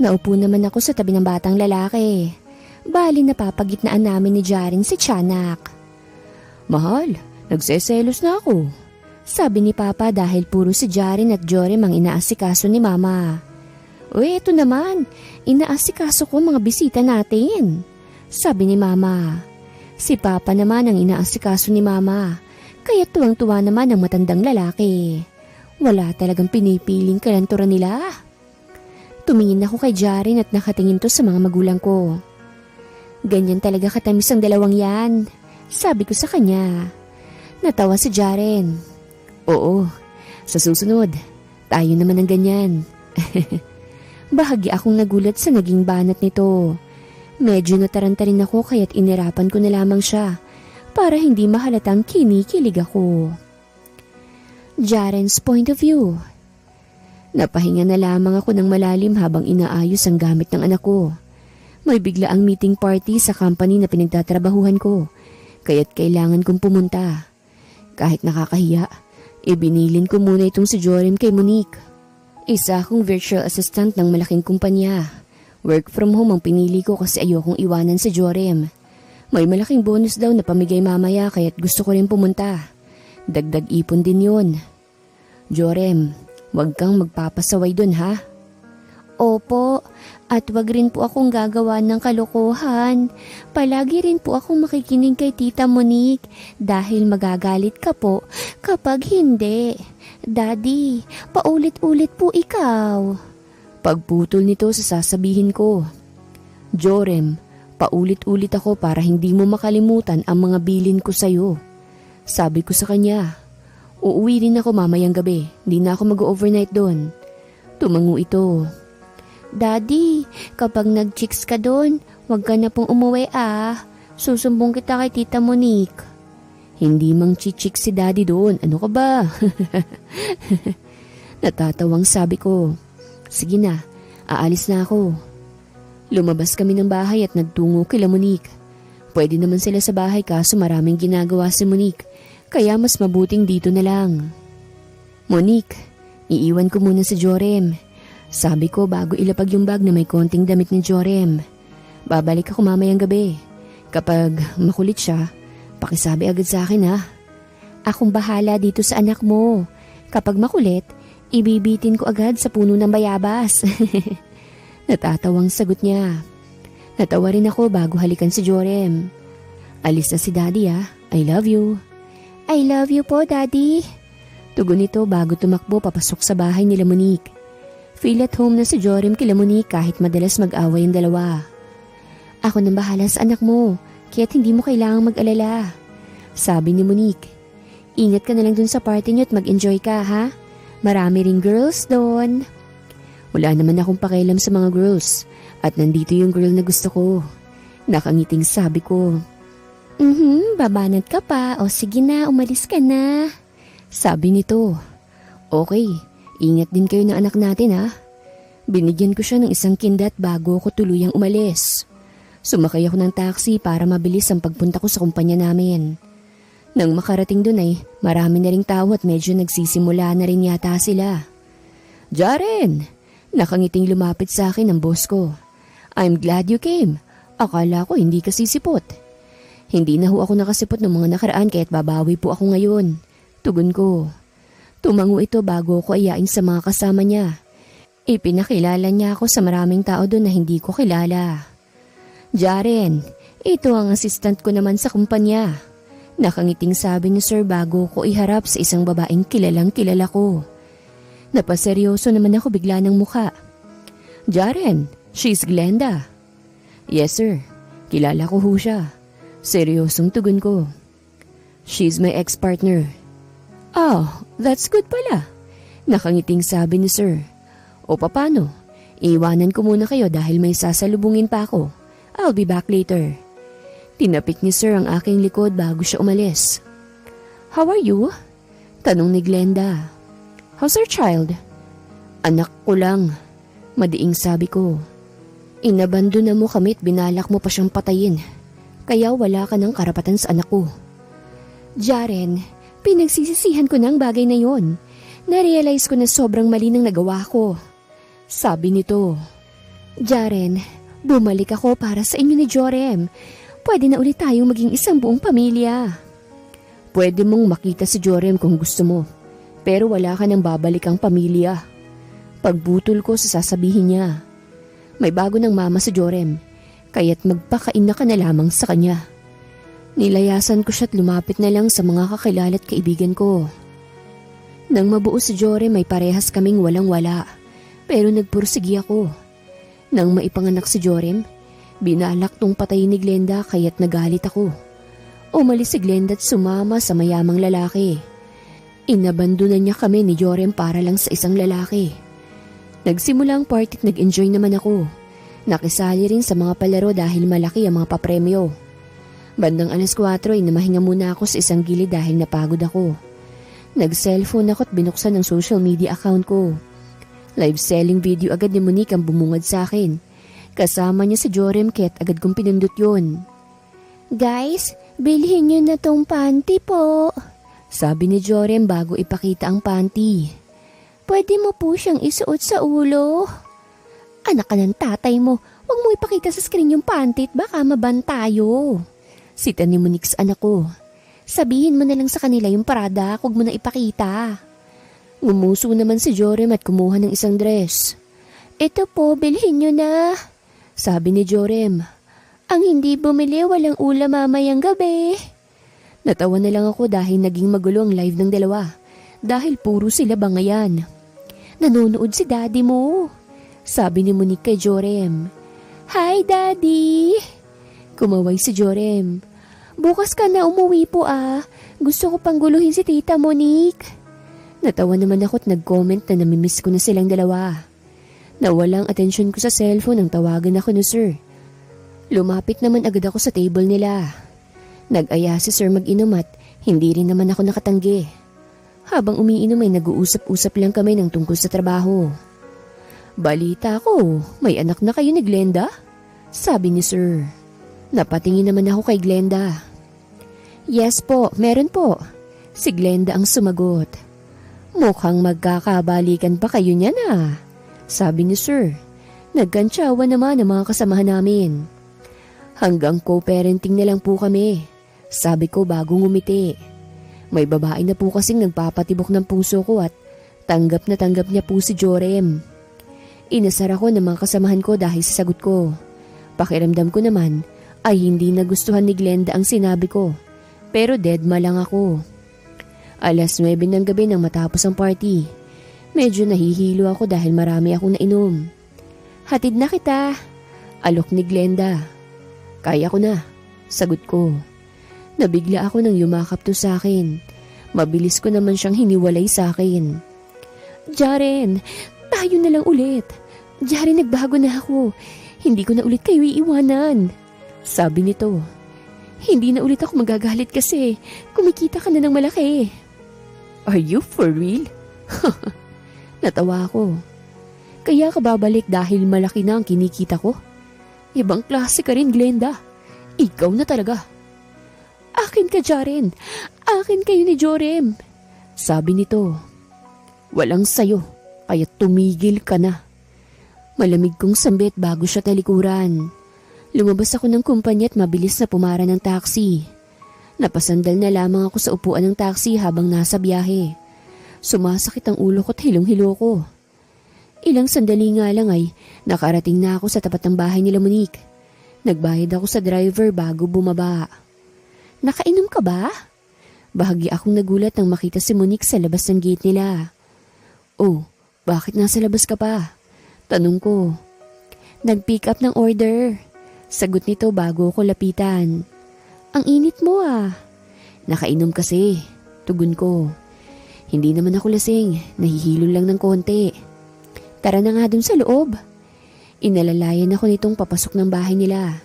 Naupo naman ako sa tabi ng batang lalaki. Bali napapagitnaan namin ni Jaren si Tiyanak. "Mahal, nagseselos na ako," sabi ni Papa dahil puro si Jaren at Jorem ang inaasikaso ni Mama. "Uy, eto naman, inaasikaso ko mga bisita natin," sabi ni Mama. Si Papa naman ang inaasikaso ni Mama, kaya tuwang-tuwa naman ang matandang lalaki. Wala talagang pinipiling kalanturan nila. Tumingin ako kay Jaren at nakatingin to sa mga magulang ko. "Ganyan talaga katamis ang dalawang yan," sabi ko sa kanya. Natawa si Jaren. "Oo, sa susunod, tayo naman ang ganyan." Bahagi akong nagulat sa naging banat nito. Medyo nataranta rin ako kaya't inirapan ko na lamang siya para hindi mahalatang kinikilig ako. Jaren's point of view. Napahinga na lamang ako ng malalim habang inaayos ang gamit ng anak ko. May bigla ang meeting party sa company na pinagtatrabahuhan ko, kaya't kailangan kong pumunta. Kahit nakakahiya, ibinilin ko muna itong si Jorem kay Monique. Isa akong virtual assistant ng malaking kumpanya. Work from home ang pinili ko kasi ayokong iwanan si Jorem. May malaking bonus daw na pamigay mamaya kaya't gusto ko rin pumunta. Dagdag ipon din yun. "Jorem, wag kang magpapasaway dun ha?" "Opo, at wag rin po akong gagawa ng kalokohan. Palagi rin po akong makikinig kay Tita Monique dahil magagalit ka po kapag hindi. Daddy, paulit-ulit po ikaw." Pagputol nito sa sasabihin ko. "Jorem, paulit-ulit ako para hindi mo makalimutan ang mga bilin ko sa'yo." Sabi ko sa kanya. "Uuwi rin ako mamayang gabi, di na ako mag-overnight doon." Tumango ito. "Daddy, kapag nag-chicks ka doon, wag ka na pong umuwi ah. Susumbong kita kay Tita Monique." "Hindi mang chichik si Daddy doon, ano ka ba?" Natatawang sabi ko. "Sige na, aalis na ako." Lumabas kami ng bahay at nagtungo kila Monique. Pwede naman sila sa bahay kaso maraming ginagawa si Monique, kaya mas mabuting dito na lang. "Monique, iiwan ko muna si Jorem," sabi ko bago ilapag yung bag na may konting damit ni Jorem. "Babalik ako mamayang gabi. Kapag makulit siya, pakisabi agad sa akin ha." "Akong bahala dito sa anak mo. Kapag makulit, ibibitin ko agad sa puno ng bayabas." Natatawang sagot niya. Natawa rin ako bago halikan si Jorem. "Alis na si Daddy ah. I love you." "I love you po, Daddy." Tugon nito bago tumakbo papasok sa bahay nila Monique. Feel at home na si Jorim kila Monique kahit madalas mag-away ang dalawa. Ako nang bahala sa anak mo, kaya't hindi mo kailangang mag-alala. Sabi ni Monique. Ingat ka na lang dun sa party niyo at mag-enjoy ka ha. Marami ring girls doon. Wala naman akong pakialam sa mga girls at nandito yung girl na gusto ko. Nakangiting sabi ko. Babanat ka pa o sige na umalis ka na. Sabi nito. Okay, ingat din kayo ng anak natin ha. Binigyan ko siya ng isang kindat bago ako tuluyang umalis. Sumakay ako ng taxi para mabilis ang pagpunta ko sa kumpanya namin. Nang makarating doon ay marami na ring tao at medyo nagsisimula na rin yata sila. Jaren! Nakangiting lumapit sa akin ang boss ko. I'm glad you came. Akala ko hindi ka sisipot. Hindi na ho ako nakasipot ng mga nakaraan kaya't babawi po ako ngayon. Tugon ko. Tumango ito bago ko ayain sa mga kasama niya. Ipinakilala niya ako sa maraming tao doon na hindi ko kilala. Jaren, ito ang assistant ko naman sa kumpanya. Nakangiting sabi ni Sir bago ko iharap sa isang babaeng kilalang kilala ko. Napaseryoso naman ako bigla ng mukha. Jaren, she's Glenda. Yes sir, kilala ko ho siya. Seryosong tugon ko. She's my ex-partner. Oh, that's good pala. Nakangiting sabi ni Sir. O papano? Iwanan ko muna kayo dahil may sasalubungin pa ako. I'll be back later. Tinapik ni Sir ang aking likod bago siya umalis. How are you? Tanong ni Glenda. How's our child? Anak ko lang. Madiing sabi ko. Inabandona mo kami at binalak mo pa siyang patayin. Kaya wala ka ng karapatan sa anak ko. Jaren, pinagsisisihan ko ng bagay na yon. Narealize ko na sobrang mali ng nagawa ko. Sabi nito. Jaren, bumalik ako para sa inyo ni Jorem. Pwede na ulit tayong maging isang buong pamilya. Pwede mong makita si Jorem kung gusto mo. Pero wala ka nang babalikang pamilya. Pagbutol ko sa sasabihin niya. May bago ng mama si Jorem. Kaya't magpakaina ka na lamang sa kanya. Nilayasan ko siya't lumapit na lang sa mga kakilala at kaibigan ko. Nang mabuo si Jorem ay parehas kaming walang-wala. Pero nagpursigi ako. Nang maipanganak si Jorem, binalak tong patayin ni Glenda kaya't nagalit ako. Umalis si Glenda at sumama sa mayamang lalaki. Inabandonan niya kami ni Jorem para lang sa isang lalaki. Nagsimula ang party at nag-enjoy naman ako. Nakisali rin sa mga palaro dahil malaki ang mga papremyo. Bandang 4:00 ay namahinga muna ako sa isang gilid dahil napagod ako. Nag-cellphone ako at binuksan ang social media account ko. Live selling video agad ni Monique ang bumungad sa akin. Kasama niya si Jorem kaya't agad kong pinindot yun. Guys, bilhin niyo na tong panty po. Sabi ni Jorem bago ipakita ang panty. Pwede mo po siyang isuot sa ulo. Anak ka ng tatay mo, huwag mo ipakita sa screen yung panty at baka maban tayo. Sita ni Monique sa anak ko. Sabihin mo na lang sa kanila yung parada, huwag mo na ipakita. Ngumuso naman si Jorem at kumuha ng isang dress. Ito po, bilhin nyo na. Sabi ni Jorem. Ang hindi bumili walang ulam mamayang gabi. Natawa na lang ako dahil naging magulo ang live ng dalawa. Dahil puro sila bangayan. Nanonood si daddy mo. Sabi ni Monique kay Jorem. Hi daddy. Kumaway si Jorem. Bukas ka na umuwi po ah. Gusto ko pang guluhin si tita Monique. Natawa naman ako at nag-comment na namimiss ko na silang dalawa. Nawalang atensyon ko sa cellphone nang tawagan ako ni Sir. Lumapit naman agad ako sa table nila. Nag-aya si Sir mag-inom at hindi rin naman ako nakatanggi. Habang umiinom ay nag-uusap-usap lang kami ng tungkol sa trabaho. Balita ko, may anak na kayo ni Glenda? Sabi ni Sir. Napatingin naman ako kay Glenda. Yes po, meron po. Si Glenda ang sumagot. Mukhang magkakabalikan pa kayo niya na. Sabi ni Sir. Nagkantsawa naman ang mga kasamahan namin. Hanggang co-parenting na lang po kami. Sabi ko bago ngumiti. May babae na po kasing nagpapatibok ng puso ko at tanggap na tanggap niya po si Jorem. Inasar ako ng mga kasamahan ko dahil sa sagot ko. Pakiramdam ko naman ay hindi nagustuhan ni Glenda ang sinabi ko. Pero deadma lang ako. 9:00 ng gabi nang matapos ang party. Medyo nahihilo ako dahil marami akong nainom. Hatid na kita, alok ni Glenda. Kaya ko na, sagot ko. Nabigla ako nang yumakap to sa akin. Mabilis ko naman siyang hiniwalay sa akin. Jaren, tayo na lang ulit. Jaren, nagbago na ako. Hindi ko na ulit kayo iiwanan. Sabi nito. Hindi na ulit ako magagalit kasi kumikita ka na ng malaki. Are you for real? Natawa ako. Kaya ka babalik dahil malaki na ang kinikita ko? Ibang klase ka rin, Glenda. Ikaw na talaga. Akin ka, Jaren. Akin kayo ni Jorem. Sabi nito. Walang sayo, kaya tumigil ka na. Malamig kong sambit bago siya talikuran. Lumabas ako ng kumpanya at mabilis na pumara ng taxi. Napasandal na lamang ako sa upuan ng taxi habang nasa biyahe. Sumasakit ang ulo ko at hilong-hilo ko. Ilang sandali nga lang ay nakarating na ako sa tapat ng bahay nila Monique. Nagbayad ako sa driver bago bumaba. Nakainom ka ba? Bahagi akong nagulat nang makita si Monique sa labas ng gate nila. Oh, bakit nasa labas ka pa? Tanong ko. Nag-pick up ng order. Sagot nito bago ko lapitan. Ang init mo ah. Nakainom kasi. Tugon ko. Hindi naman ako lasing. Nahihilo lang ng konti. Tara na nga dun sa loob. Inalalayan ako nitong papasok ng bahay nila.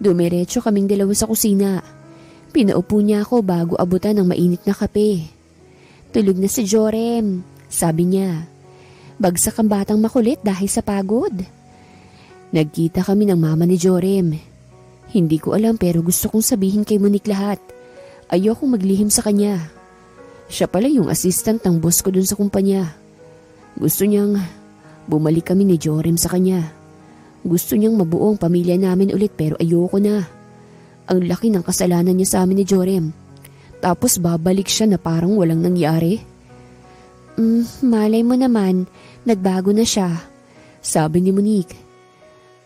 Dumiretso kaming dalawa sa kusina. Pinaupo niya ako bago abutan ng mainit na kape. Tulog na si Jorem, sabi niya. Bagsak ang batang makulit dahil sa pagod. Nagkita kami ng mama ni Jorem. Hindi ko alam pero gusto kong sabihin kay Monique lahat. Ayokong maglihim sa kanya. Siya pala yung assistant ng boss ko dun sa kumpanya. Gusto niyang bumalik kami ni Jorem sa kanya. Gusto niyang mabuo ang pamilya namin ulit pero ayoko na. Ang laki ng kasalanan niya sa amin ni Jorem. Tapos babalik siya na parang walang nangyari. Malay mo naman, nagbago na siya. Sabi ni Monique.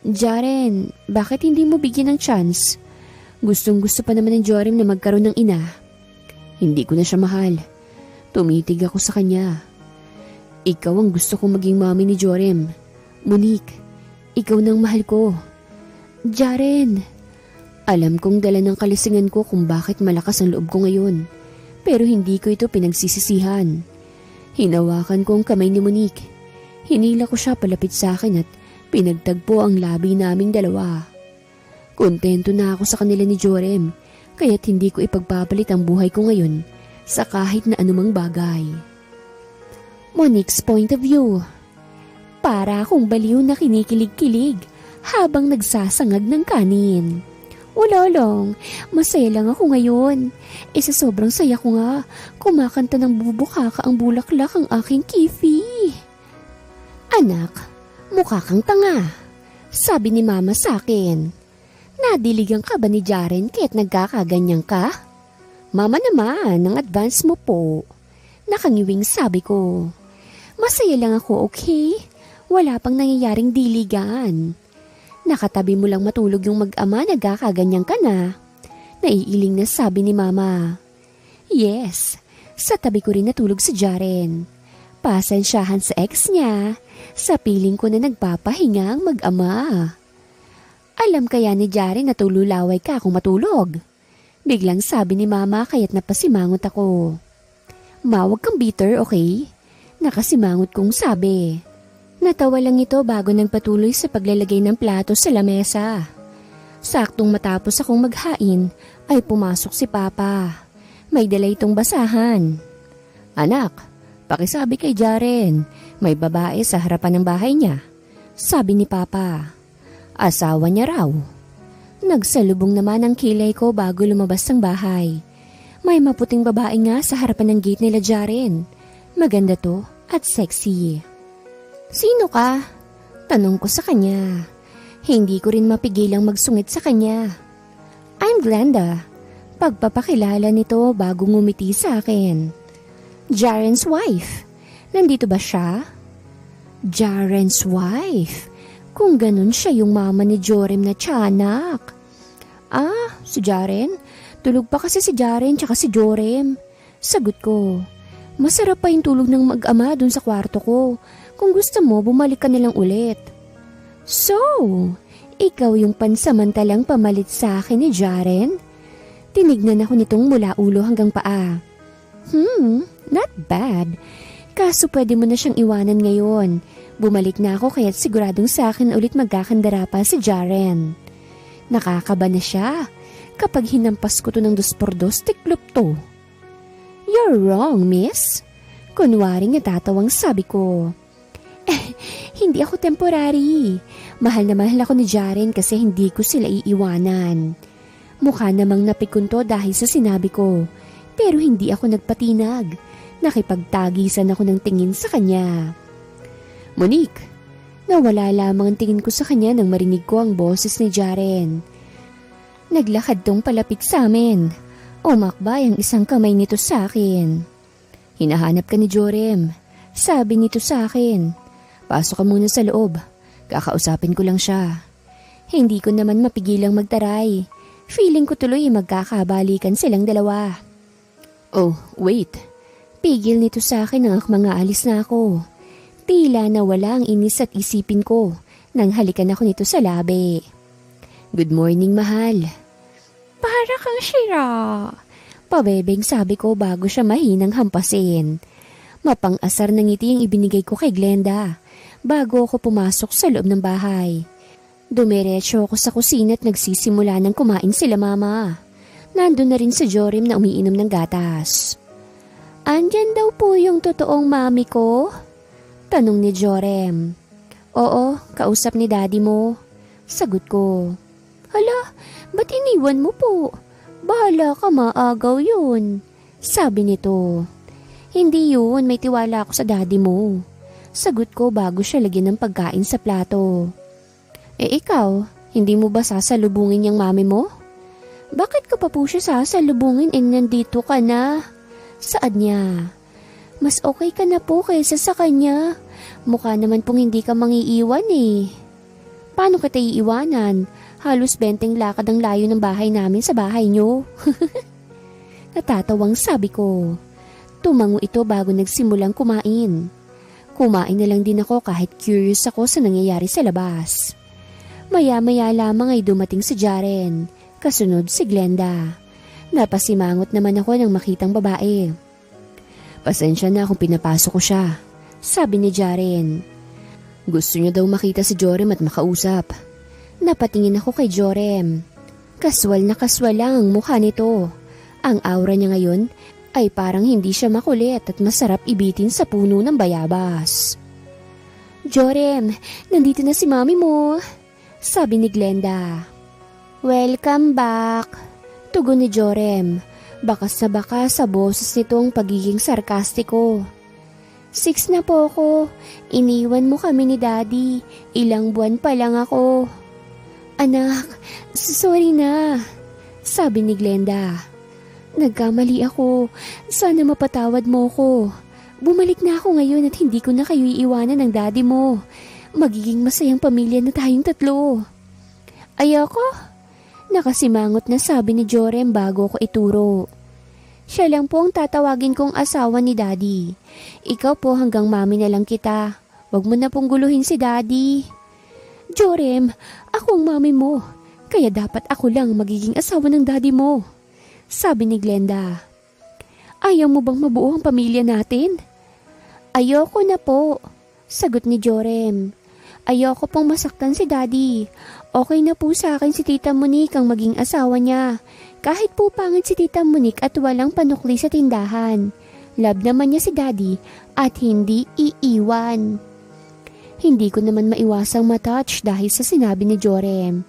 Jaren, bakit hindi mo bigyan ng chance? Gustong-gusto pa naman ng Jorem na magkaroon ng ina. Hindi ko na siya mahal. Tumitig ako sa kanya. Ikaw ang gusto kong maging mami ni Jorem. Monique, ikaw nang mahal ko. Jaren, alam kong dala ng kalisingan ko kung bakit malakas ang loob ko ngayon. Pero hindi ko ito pinagsisisihan. Hinawakan ko ang kamay ni Monique. Hinila ko siya palapit sa akin at pinagtagpo ang labi naming dalawa. Kontento na ako sa kanila ni Jorem, kaya't hindi ko ipagpapalit ang buhay ko ngayon sa kahit na anumang bagay. Monique's point of view. Para akong baliw na kinikilig-kilig habang nagsasangag ng kanin. Wala lang, masaya lang ako ngayon. Sa sobrang saya ko nga, kumakanta ng bubukaka ang bulaklak ang aking kifi. Anak, mukha kang tanga, sabi ni mama sa akin. Nadiligan ka ba ni Jaren kaya't nagkakaganyan ka? Mama naman, ang advance mo po. Nakangiwing sabi ko. Masaya lang ako, okay? Wala pang nangyayaring diligan. Nakatabi mo lang matulog yung mag-ama, nagkakaganyan ka na. Naiiling na sabi ni mama. Yes, sa tabi ko rin natulog si Jaren. Pasensyahan sa ex niya. Sa piling ko na nagpapahinga ang mag-ama. Alam kaya ni Jaren na tululaway ka kung matulog? Biglang sabi ni mama kaya't napasimangot ako. Ma, wag kang bitter, okay? Nakasimangot kong sabi. Natawa lang ito bago nagpatuloy sa paglalagay ng plato sa lamesa. Saktong matapos akong maghain ay pumasok si Papa. May dala itong basahan. Anak, pakisabi kay Jaren, may babae sa harapan ng bahay niya. Sabi ni Papa. Asawa niya raw. Nagsalubong naman ang kilay ko bago lumabas ng bahay. May maputing babae nga sa harapan ng gate nila Jaren. Maganda to at sexy. Sino ka? Tanong ko sa kanya. Hindi ko rin mapigilang magsungit sa kanya. I'm Glenda. Pagpapakilala nito bago ngumiti sa akin. Jaren's wife. Nandito ba siya? Jaren's wife. Kung ganun siya yung mama ni Jorem na tiyanak. Ah, si Jaren? Tulog pa kasi si Jaren tsaka si Jorem. Sagot ko. Masarap pa yung tulog ng mag-ama dun sa kwarto ko. Kung gusto mo, bumalik ka na lang ulit. So, ikaw yung pansamantalang pamalit sa akin ni Jaren? Tinignan ako nitong mula ulo hanggang paa. Not bad. Kaso pwede mo na siyang iwanan ngayon. Bumalik na ako kaya't siguradong sa akin ulit magkakandara pa si Jaren. Nakakaba na siya. Kapag hinampas ko to ng 2x2, tiklop to. You're wrong, miss. Kunwaring natatawang sabi ko. Hindi ako temporary. Mahal na mahal ako ni Jaren kasi hindi ko sila iiwanan. Mukha namang napikunto dahil sa sinabi ko. Pero hindi ako nagpatinag. Nakipagtagisan ako ng tingin sa kanya. Monique, nawala lamang ang tingin ko sa kanya nang marinig ko ang boses ni Jaren. Naglakad tong palapit sa amin. Umakbay ang isang kamay nito sa akin. Hinahanap ka ni Jorem. Sabi nito sa akin. Pasok ka muna sa loob. Kakausapin ko lang siya. Hindi ko naman mapigilang magtaray. Feeling ko tuloy magkakabalikan silang dalawa. Oh, wait. Pigil nito sa akin ang mga alis na ako. Tila na wala ang inis at isipin ko nang halikan ako nito sa labi. Good morning, mahal. Para kang sira. Pabebeng sabi ko bago siya mahinang hampasin. Mapang-asar na ngiti ang ibinigay ko kay Glenda bago ako pumasok sa loob ng bahay. Dumiretso ako sa kusina at nagsisimula ng kumain sila mama. Nandun na rin si Jorim na umiinom ng gatas. Andyan daw po yung totoong mami ko? Tanong ni Jorem. Oo, kausap ni daddy mo. Sagot ko. Hala, ba't iniwan mo po? Bahala ka, maagaw yun. Sabi nito. Hindi yun, may tiwala ako sa daddy mo. Sagot ko bago siya lagyan ng pagkain sa plato. Ikaw, hindi mo ba sasalubungin yung mami mo? Bakit ko pa po siya sasalubungin nandito ka na? Saad niya. Mas okay ka na po kaysa sa kanya. Mukha naman pong hindi ka mangiiwan eh. Paano kita iiwanan? Halos 20 lakad ang layo ng bahay namin sa bahay niyo. Natatawang sabi ko. Tumango ito bago nagsimulang kumain. Kumain na lang din ako kahit curious ako sa nangyayari sa labas. Maya-maya lamang ay dumating si Jaren. Kasunod si Glenda. Napasimangot naman ako nang makitang babae. Pasensya na kung pinapasok ko siya, sabi ni Jaren. Gusto niya daw makita si Jorem at makausap. Napatingin ako kay Jorem. Kaswal na kaswal lang ang mukha nito. Ang aura niya ngayon ay parang hindi siya makulit at masarap ibitin sa puno ng bayabas. Jorem, nandito na si mami mo, sabi ni Glenda. Welcome back. Tugon ni Jorem, bakas na bakas sa boses nito ang pagiging sarkastiko. 6 na po ako, iniwan mo kami ni daddy, ilang buwan pa lang ako. Anak, sorry na, sabi ni Glenda. Nagkamali ako, sana mapatawad mo ko. Bumalik na ako ngayon at hindi ko na kayo iiwanan ng daddy mo. Magiging masayang pamilya na tayong 3. Ayoko. Nakasimangot na sabi ni Jorem bago ko ituro. Siya lang po ang tatawagin kong asawa ni daddy. Ikaw po hanggang mami na lang kita. Huwag mo na pong guluhin si daddy. Jorem, ako ang mami mo. Kaya dapat ako lang magiging asawa ng daddy mo. Sabi ni Glenda. Ayaw mo bang mabuo ang pamilya natin? Ayoko na po. Sagot ni Jorem. Ayoko pong masaktan si daddy. Okay na po sa akin si Tita Monique ang maging asawa niya. Kahit po pangit si Tita Monique at walang panukli sa tindahan. Love naman niya si daddy at hindi iiwan. Hindi ko naman maiwasang matouch dahil sa sinabi ni Jorem.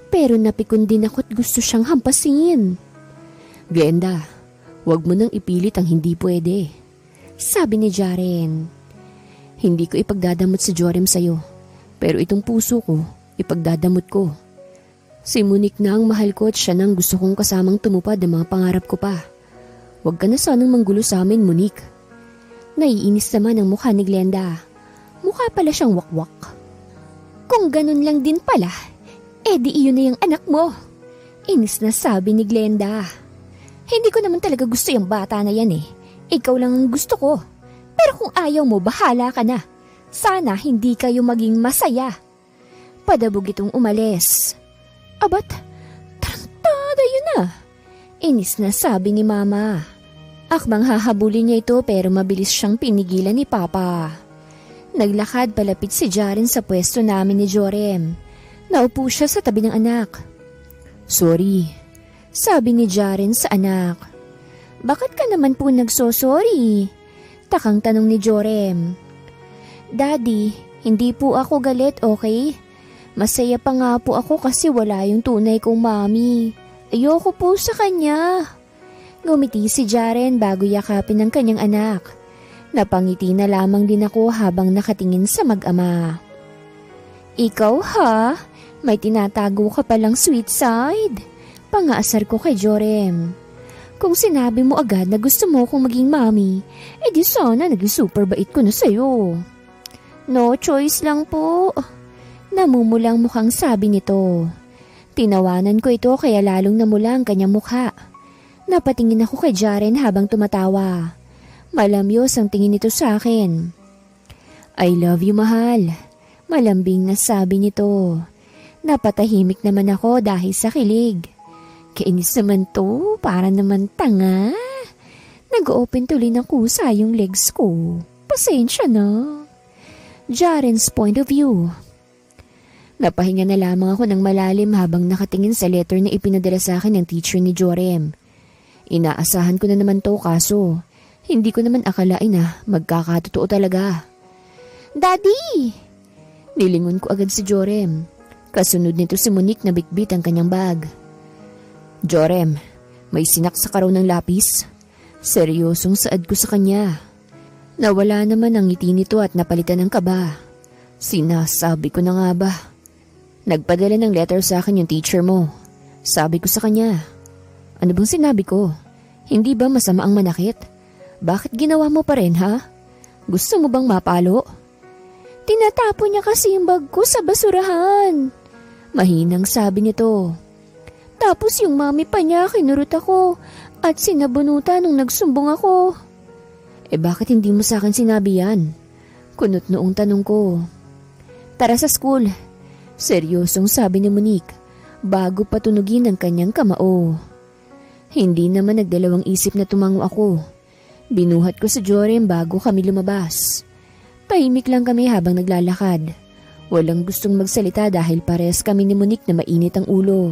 Pero napikon din ako at gusto siyang hampasin. Glenda, wag mo nang ipilit ang hindi pwede. Sabi ni Jaren. Hindi ko ipagdadamot si Jorem sa'yo. Pero itong puso ko, ipagdadamot ko. Si Monique na ang mahal ko at siya nang gusto kong kasamang tumupad ang mga pangarap ko pa. Huwag ka na sanang manggulo sa amin, Monique. Naiinis naman ang mukha ni Glenda. Mukha pala siyang wakwak. Kung ganun lang din pala, edi iyon na yung anak mo. Inis na sabi ni Glenda. Hindi ko naman talaga gusto yung bata na yan eh. Ikaw lang ang gusto ko. Pero kung ayaw mo, bahala ka na. Sana hindi kayo maging masaya. Padabog itong umalis. Abat, tarantado yun na. Inis na sabi ni Mama. Akmang hahabulin niya ito pero mabilis siyang pinigilan ni Papa. Naglakad palapit si Jaren sa pwesto namin ni Jorem. Naupo siya sa tabi ng anak. Sorry, sabi ni Jaren sa anak. Bakit ka naman po nagsosorry? Takang tanong ni Jorem. Daddy, hindi po ako galit, okay? Masaya pa nga po ako kasi wala yung tunay kong mami. Ayoko po sa kanya. Ngumiti si Jaren bago yakapin ng kanyang anak. Napangiti na lamang din ako habang nakatingin sa mag-ama. Ikaw ha? May tinatago ka palang sweet side. Pangaasar ko kay Jorem. Kung sinabi mo agad na gusto mo kong maging mami, edi sana naging super bait ko na sa'yo. No choice lang po. Namumulang mukhang sabi nito. Tinawanan ko ito kaya lalong namula ang kanyang mukha. Napatingin ako kay Jaren habang tumatawa. Malamyos ang tingin nito sa akin. I love you, mahal. Malambing na sabi nito. Napatahimik naman ako dahil sa kilig. Kainis naman to, para naman tanga. Nag-open tuloy ng kusa yung legs ko. Pasensya na. Jaren's point of view. Napahinga na lamang ako ng malalim habang nakatingin sa letter na ipinadala sa akin ng teacher ni Jorem. Inaasahan ko na naman to kaso hindi ko naman akalain na magkakatotoo talaga. Daddy! Nilingon ko agad si Jorem. Kasunod nito si Monique na bitbit ang kanyang bag. Jorem, may sinaksak ka raw ng lapis. Seryosong saad ko sa kanya. Nawala naman ang ngiti nito at napalitan ng kaba. Sinasabi ko na nga ba? Nagpadala ng letter sa akin yung teacher mo. Sabi ko sa kanya. Ano bang sinabi ko? Hindi ba masama ang manakit? Bakit ginawa mo pa rin ha? Gusto mo bang mapalo? Tinatapon niya kasi yung bag ko sa basurahan. Mahinang sabi nito. Tapos yung mami pa niya kinurot ako at sinabunutan nung nagsumbong ako. Bakit hindi mo sa akin sinabi yan? Kunot noong tanong ko. Tara sa school. Seryosong sabi ni Monique bago patunugin ang kanyang kamao. Hindi naman nagdalawang isip na tumango ako. Binuhat ko sa Jorem bago kami lumabas. Tahimik lang kami habang naglalakad. Walang gustong magsalita dahil pares kami ni Monique na mainit ang ulo.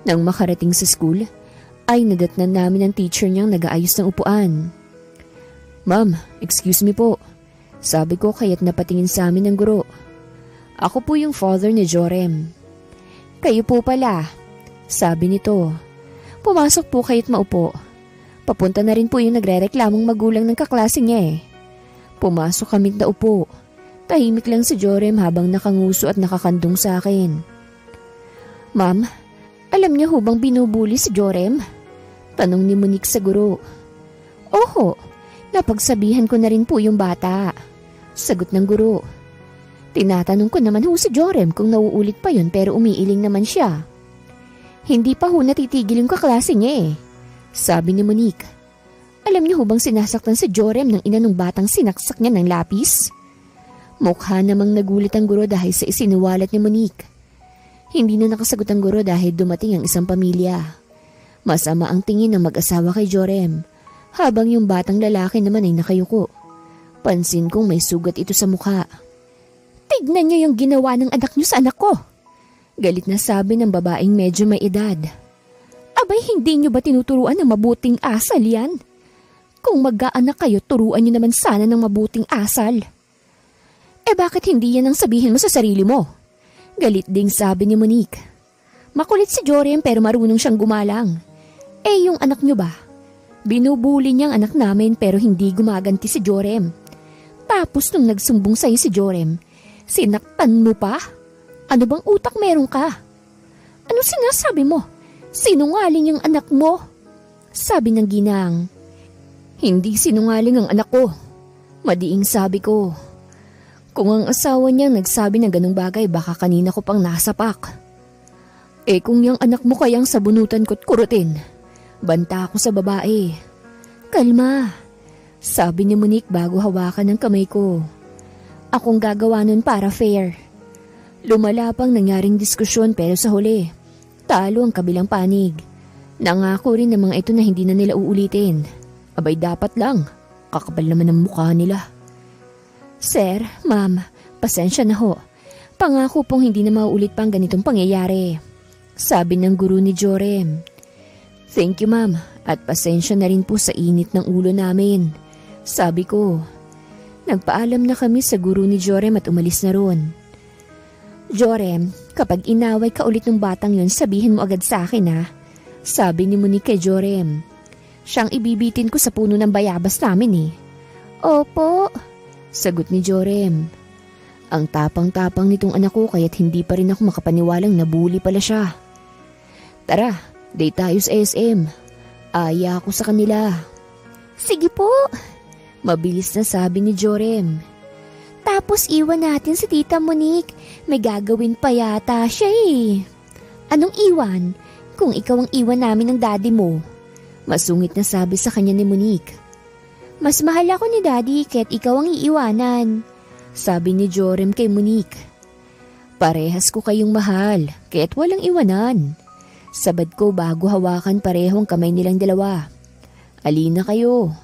Nang makarating sa school, ay nadatnan namin ang teacher niyang nag-aayos ng upuan. Ma'am, excuse me po. Sabi ko kaya't napatingin sa amin ng guro. Ako po yung father ni Jorem. Kayo po pala, sabi nito. Pumasok po kaya't maupo. Papunta na rin po yung nagre-reklamong magulang ng kaklase niya eh. Pumasok kaming naupo. Tahimik lang si Jorem habang nakanguso at nakakandong sa akin. Ma'am, alam niya ho bang binubuli si Jorem? Tanong ni Monique sa guro. Oho, napagsabihan ko na rin po yung bata. Sagot ng guro. Tinatanong ko naman ho si Jorem kung nauulit pa yun pero umiiling naman siya. Hindi pa ho natitigil yung kaklase niya eh. Sabi ni Monique. Alam niyo ho bang sinasaktan si Jorem ng ina ng batang sinaksak niya ng lapis? Mukha namang nagulit ang guro dahil sa isinuwalat ni Monique. Hindi na nakasagot ang guro dahil dumating ang isang pamilya. Masama ang tingin ng mag-asawa kay Jorem, habang yung batang lalaki naman ay nakayuko. Pansin kong may sugat ito sa mukha. Tignan niyo yung ginawa ng anak niyo sa anak ko. Galit na sabi ng babaeng medyo may edad. Abay, hindi niyo ba tinuturuan ng mabuting asal yan? Kung mag-aanak kayo, turuan niyo naman sana ng mabuting asal. Bakit hindi yan ang sabihin mo sa sarili mo? Galit ding sabi ni Monique. Makulit si Jorem pero marunong siyang gumalang. Yung anak niyo ba? Binubuli niyang anak namin pero hindi gumaganti si Jorem. Tapos nung nagsumbong sa'yo si Jorem, sinaktan mo pa? Ano bang utak meron ka? Ano sinasabi mo? Sinungaling yung anak mo? Sabi ng ginang. Hindi sinungaling ang anak ko. Madiing sabi ko. Kung ang asawa niyang nagsabi ng ganung bagay, baka kanina ko pang nasapak. Kung yung anak mo kayang sabunutan ko't kurutin, Banta ako sa babae. Kalma, sabi ni Monique bago hawakan ng kamay ko. Akong gagawa nun para fair. Lumala pang nangyaring diskusyon pero sa huli, talo ang kabilang panig. Nangako rin ng mga ito na hindi na nila uulitin. Abay dapat lang, kakapal naman ang mukha nila. Sir, ma'am, pasensya na ho. Pangako pong hindi na mauulit pang ganitong pangyayari, sabi ng guro ni Jorem. Thank you ma'am, at pasensya na rin po sa init ng ulo namin, sabi ko. Nagpaalam na kami sa guro ni Jorem at umalis na ron. Jorem, kapag inaway ka ulit ng batang yun, sabihin mo agad sa akin ha, sabi ni Monique kay Jorem. Siyang ibibitin ko sa puno ng bayabas namin eh. Opo, sagot ni Jorem. Ang tapang-tapang nitong anak ko kaya't hindi pa rin ako makapaniwalang nabuli pala siya. Tara, date tayo sa SM. Aya ako sa kanila. Sige po, mabilis na sabi ni Jorem. Tapos iwan natin si Tita Monique. May gagawin pa yata siya eh. Anong iwan? Kung ikaw ang iwan namin ng daddy mo. Masungit na sabi sa kanya ni Monique. Mas mahal ako ni daddy kaya't ikaw ang iiwanan, sabi ni Jorem kay Monique. Parehas ko kayong mahal, kaya't walang iwanan. Sabad ko bago hawakan parehong kamay nilang dalawa. Alina kayo.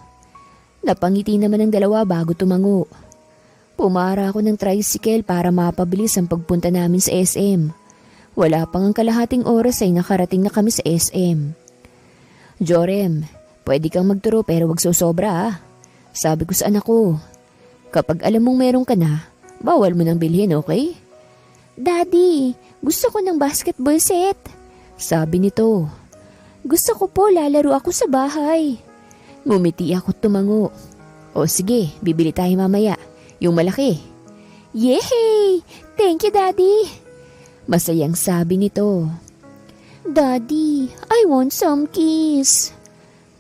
Napangiti naman ang dalawa bago tumango. Pumara ako ng tricycle para mapabilis ang pagpunta namin sa SM. Wala pang ang kalahating oras ay nakarating na kami sa SM. Jorem, pwede kang magturo pero wag sosobra ah, sabi ko sa anak ko. Kapag alam mong meron ka na, bawal mo nang bilhin, okay? Daddy, gusto ko ng basketball set, sabi nito. Gusto ko po, lalaro ako sa bahay. Ngumiti ako tumango. O sige, bibili tayo mamaya, yung malaki. Yehey! Thank you, Daddy! Masayang sabi nito. Daddy, I want some kiss.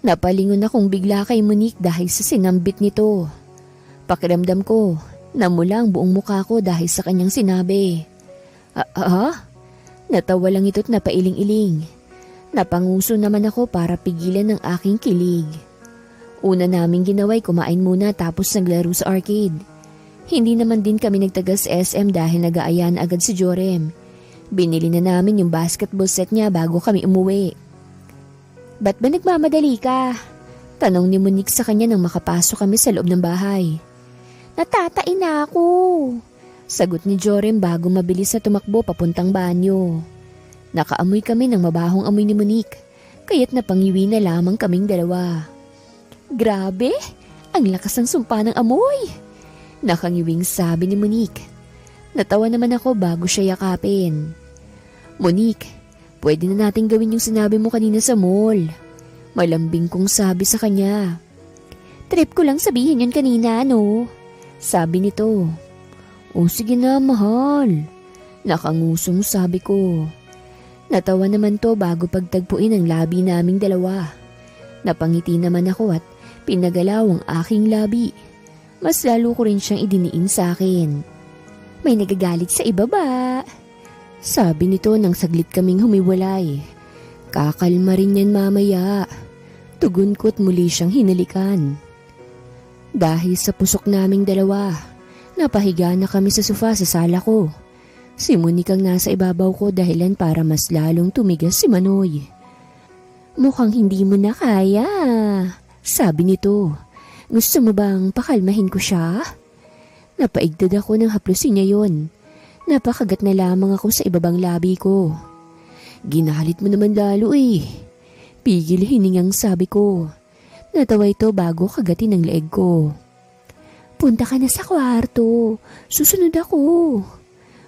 Napalingon akong bigla kay Monique dahil sa sinambit nito. Pakiramdam ko, namula ang buong mukha ko dahil sa kanyang sinabi. Natawa lang ito't napailing-iling. Napanguso naman ako para pigilan ang aking kilig. Una naming ginaway kumain muna tapos naglaro sa arcade. Hindi naman din kami nagtagal sa SM dahil nag-aayan agad si Jorem. Binili na namin yung basketball set niya bago kami umuwi. Ba't ba nagmamadali ka? Tanong ni Monique sa kanya nang makapasok kami sa loob ng bahay. Natatain na ako, sagot ni Jorem bago mabilis na tumakbo papuntang banyo. Nakaamoy kami ng mabahong amoy ni Monique, kaya't napangiwi na lamang kaming dalawa. Grabe, ang lakas ng sumpa ng amoy, nakangiwing sabi ni Monique. Natawa naman ako bago siya yakapin. Monique, pwede na natin gawin yung sinabi mo kanina sa mall. Malambing kong sabi sa kanya. Trip ko lang sabihin yun kanina, no? Sabi nito. O sige na, mahal. Nakangusong sabi ko. Natawa naman to bago pagtagpuin ang labi naming dalawa. Napangiti naman ako at pinagalaw ang aking labi. Mas lalo ko rin siyang idiniin sa akin. May nagagalit sa ibaba, sabi nito nang saglit kaming humiwalay. Kakalma rin yan mamaya. Tugon ko't muli siyang hinalikan. Dahil sa pusok naming dalawa, napahiga na kami sa sofa sa sala ko. Si Monique ang nasa ibabaw ko dahilan para mas lalong tumigas si Manoy. Mukhang hindi mo na kaya, sabi nito. Gusto mo bang pakalmahin ko siya? Napaigdad ako nang haplusin niya yon. Napakagat na lamang ako sa ibabang labi ko. Ginalit mo naman lalo eh. Pigil hiningang sabi ko. Natawa ito bago kagatin ang leeg ko. Punta ka na sa kwarto. Susunod ako.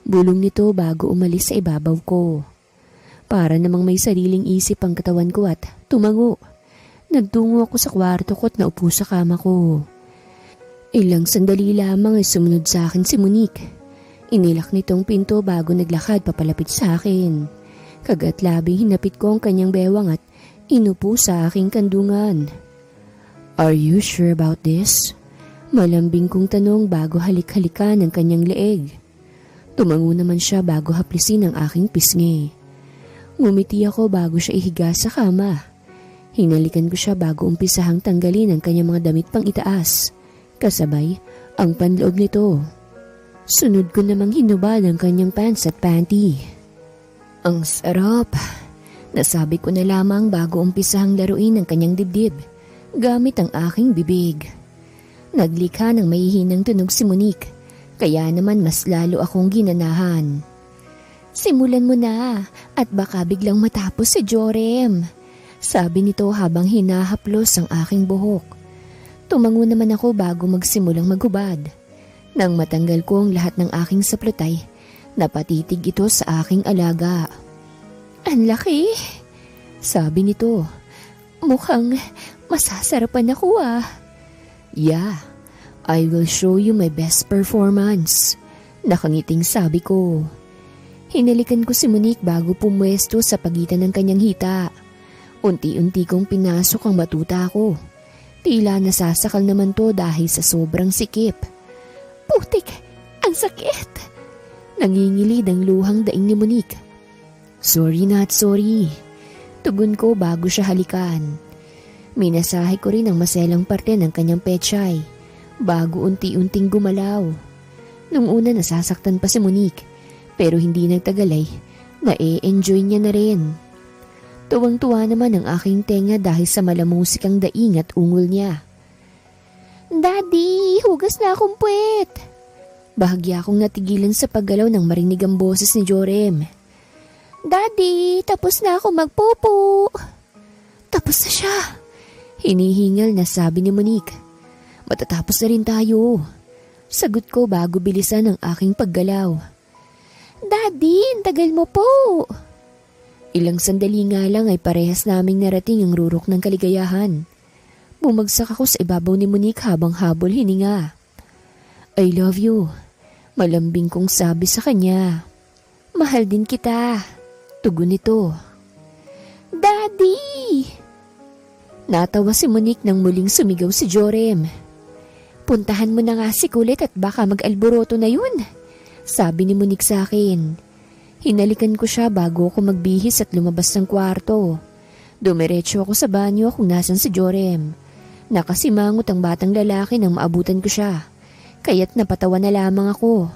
Bulong nito bago umalis sa ibabaw ko. Para namang may sariling isip ang katawan ko at tumango. Nagtungo ako sa kwarto ko at naupo sa kama ko. Ilang sandali lamang ay sumunod sa akin si Monique. Inilak nitong pinto bago naglakad papalapit sa akin. Kagat-labing hinapit ko ang kanyang bewang at inupo sa aking kandungan. Are you sure about this? Malambing kong tanong bago halik-halikan ang kanyang leeg. Tumango naman siya bago haplisin ang aking pisngi. Ngumiti ako bago siya ihiga sa kama. Hinalikan ko siya bago umpisahang tanggalin ang kanyang mga damit pang itaas, kasabay ang panloob nito. Sunod ko namang hinubad ang kanyang pants at panty. Ang sarap! Nasabi ko na lamang bago umpisahang laruin ang kanyang dibdib gamit ang aking bibig. Naglikha ng mahihinang tunog si Monique, kaya naman mas lalo akong ginanahan. Simulan mo na at baka biglang matapos si Jorem, sabi nito habang hinahaplos ang aking buhok. Tumango naman ako bago magsimulang maghubad. Nang matanggal ko ang lahat ng aking saplotay, napatitig ito sa aking alaga. Ang laki, sabi nito. Mukhang masasarapan ako ah. Yeah, I will show you my best performance. Nakangiting sabi ko. Hinalikan ko si Monique bago pumwesto sa pagitan ng kanyang hita. Unti-unti kong pinasok ang batuta ko. Tila nasasakal naman to dahil sa sobrang sikip. Putik, ang sakit! Nangingilid ang luhang daing ni Monique. Sorry not sorry. Tugon ko bago siya halikan. Minasahe ko rin ang maselang parte ng kanyang pechay bago unti-unting gumalaw. Nung una nasasaktan pa si Monique, pero hindi nagtagal ay na-e-enjoy niya na rin. Tuwang-tuwa naman ang aking tenga dahil sa malamusikang daing at ungol niya. Daddy, hugas na akong puwet! Bahagya akong natigilan sa paggalaw nang marinig ang boses ni Jorem. Daddy, tapos na ako magpupo. Tapos na siya. Hinihingal na sabi ni Monique. Matatapos na rin tayo. Sagot ko bago bilisan ang aking paggalaw. Daddy, ang tagal mo po. Ilang sandali nga lang ay parehas naming narating ang rurok ng kaligayahan. Bumagsak ako sa ibabaw ni Monique habang habol hininga. I love you. Malambing kong sabi sa kanya. Mahal din kita. Tugon nito. Daddy! Natawa si Monique nang muling sumigaw si Jorem. Puntahan mo na nga si Kulit at baka mag-alboroto na yun, sabi ni Monique sa akin. Hinalikan ko siya bago ako magbihis at lumabas ng kwarto. Dumiretso ako sa banyo kung nasan si Jorem. Nakasimangot ang batang lalaki nang maabutan ko siya, kaya't napatawa na lamang ako.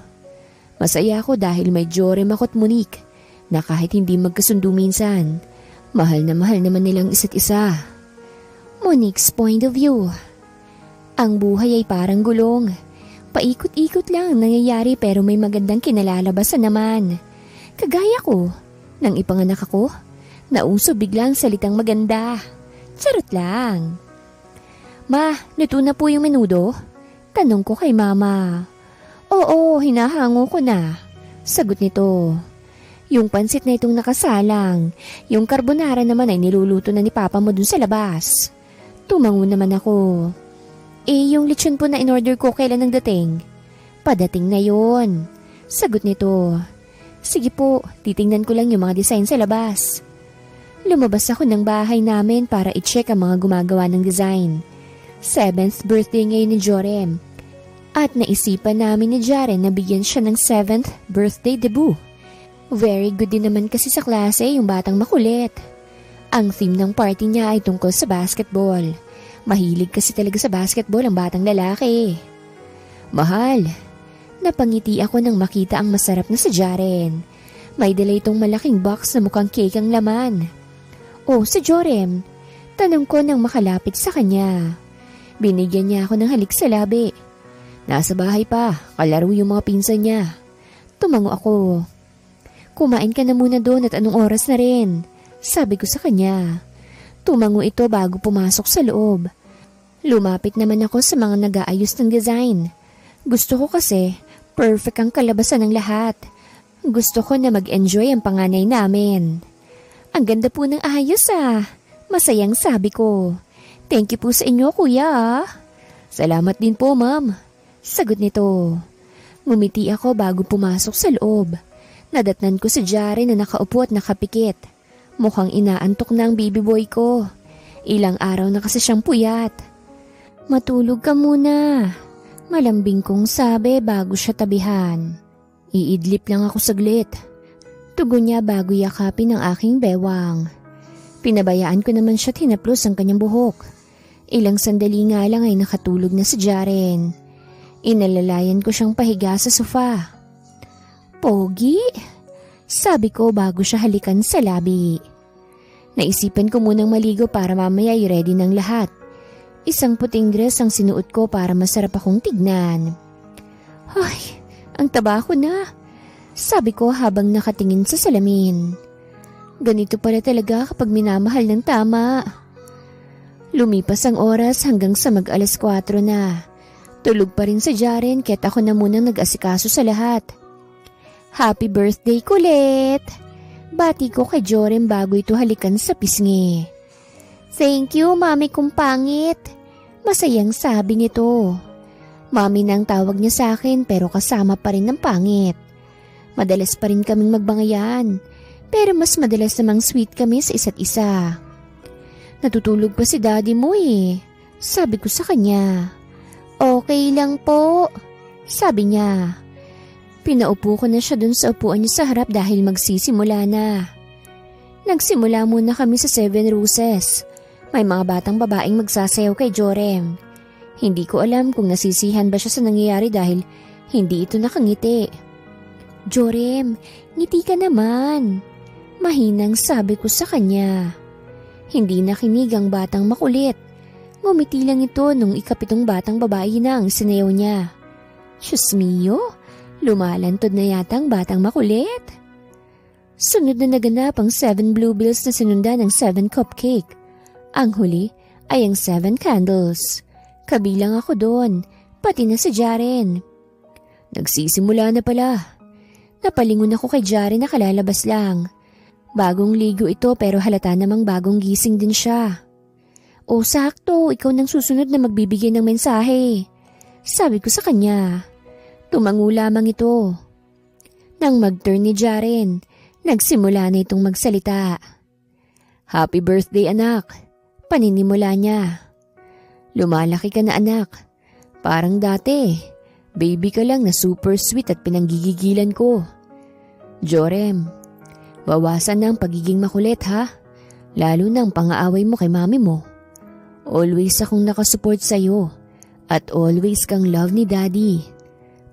Masaya ako dahil may Jorem ako't Monique, na kahit hindi magkasundo minsan, mahal naman nilang isa't isa. Monique's point of view. Ang buhay ay parang gulong. Paikot-ikot lang ang nangyayari pero may magandang kinalalabasan naman. Kagaya ko, nang ipanganak ako, nauso biglang salitang maganda. Charot lang. Ma, luto na po yung menudo? Tanong ko kay mama. Oo, hinahango ko na. Sagot nito. Yung pansit na itong nakasalang, yung carbonara naman ay niluluto na ni Papa mo dun sa labas. Tumango naman ako. Yung lechon po na in-order ko kailan ang dating? Padating na yon. Sagot nito. Sige po, titingnan ko lang yung mga design sa labas. Lumabas ako ng bahay namin para i-check ang mga gumagawa ng design. 7th birthday ngayon ni Jorem. At naisipan namin ni Jaren na bigyan siya ng 7th birthday debut. Very good din naman kasi sa klase yung batang makulit. Ang theme ng party niya ay tungkol sa basketball. Mahilig kasi talaga sa basketball ang batang lalaki. Mahal, napangiti ako nang makita ang masarap na sa Jaren. May dala itong malaking box na mukhang cake ang laman. Oh, si Jorem, tanong ko nang makalapit sa kanya. Binigyan niya ako ng halik sa labi. Nasa bahay pa, kalaro yung mga pinsan niya. Tumango ako. Kumain ka na muna doon at anong oras na rin, sabi ko sa kanya. Tumango ito bago pumasok sa loob. Lumapit naman ako sa mga nag-aayos ng design. Gusto ko kasi perfect ang kalabasan ng lahat. Gusto ko na mag-enjoy ang panganay namin. Ang ganda po ng ayos ah. Masayang sabi ko. Thank you po sa inyo kuya. Salamat din po ma'am. Sagot nito. Ngumiti ako bago pumasok sa loob. Nadatnan ko si Jaren na nakaupo at nakapikit. Mukhang inaantok na ang baby boy ko. Ilang araw na kasi siyang puyat. Matulog ka muna. Malambing kong sabi bago siya tabihan. Iidlip lang ako saglit. Tugon niya bago yakapin ang aking bewang. Pinabayaan ko naman siya tinaplos ang kanyang buhok. Ilang sandali nga lang ay nakatulog na si Jaren. Inalalayan ko siyang pahiga sa sofa. Pogi? Sabi ko bago siya halikan sa labi. Naisipan ko munang maligo para mamaya ay ready ng lahat. Isang puting dress ang sinuot ko para masarap akong tignan. Ay, ang taba ko na. Sabi ko habang nakatingin sa salamin. Ganito pala talaga kapag minamahal ng tama. Lumipas ang oras hanggang sa mag-alas 4 na. Tulog pa rin si Jaren kaya't ako na munang nag-asikaso sa lahat. Happy birthday kulit! Bati ko kay Joren bago ito halikan sa pisngi. Thank you, mami kong pangit. Masayang sabi nito. Mami nang tawag niya sa akin pero kasama pa rin ng pangit. Madalas pa rin kaming magbangayan, pero mas madalas namang sweet kami sa isa't isa. Natutulog pa si daddy mo eh, sabi ko sa kanya. Okay lang po, sabi niya. Pinaupo ko na siya dun sa upuan niya sa harap dahil magsisimula na. Nagsimula muna kami sa 7 Roses. May mga batang babaeng magsasayaw kay Jorem. Hindi ko alam kung nasisihan ba siya sa nangyayari dahil hindi ito nakangiti. Jorem, ngiti ka naman. Mahinang sabi ko sa kanya. Hindi nakinig ang batang makulit. Ngumiti lang ito nung ikapitong batang babae na ang sinayaw niya. Diyos mio, lumalantod na yata ang batang makulit. Sunod na naganap ang 7 bluebills na sinundan ng 7 cupcake. Ang huli ay ang 7 candles. Kabilang ako doon, pati na si Jaren. Nagsisimula na pala. Napalingon ako kay Jaren na kalalabas lang. Bagong ligo ito pero halata namang bagong gising din siya. O sakto, ikaw nang susunod na magbibigay ng mensahe. Sabi ko sa kanya. Tumango lamang ito. Nang mag-turn ni Jaren, nagsimula na itong magsalita. Happy birthday anak, paninimula niya. Lumalaki ka na anak, parang dati, baby ka lang na super sweet at pinanggigigilan ko. Jorem, bawasan na ang pagiging makulit ha, lalo na ang pang-aaway mo kay mami mo. Always akong nakasupport sa'yo at always kang love ni daddy.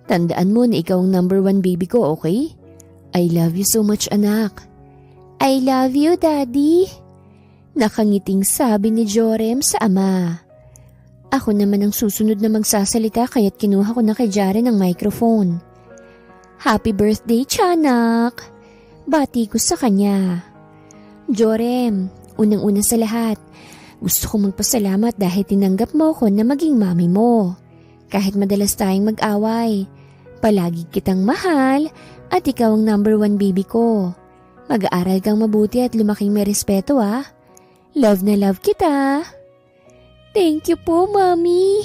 Tandaan mo na ikaw ang number 1 baby ko, okay? I love you so much anak. I love you daddy. Nakangiting sabi ni Jorem sa ama. Ako naman ang susunod na magsasalita kaya't kinuha ko na kay Jaren ang microphone. Happy birthday, tiyanak! Bati ko sa kanya. Jorem, unang-una sa lahat, gusto kong magpasalamat dahil tinanggap mo ko na maging mami mo. Kahit madalas tayong mag-away, palagi kitang mahal at ikaw ang number 1 baby ko. Mag-aaral kang mabuti at lumaking may respeto ah. Love na love kita. Thank you po, Mami.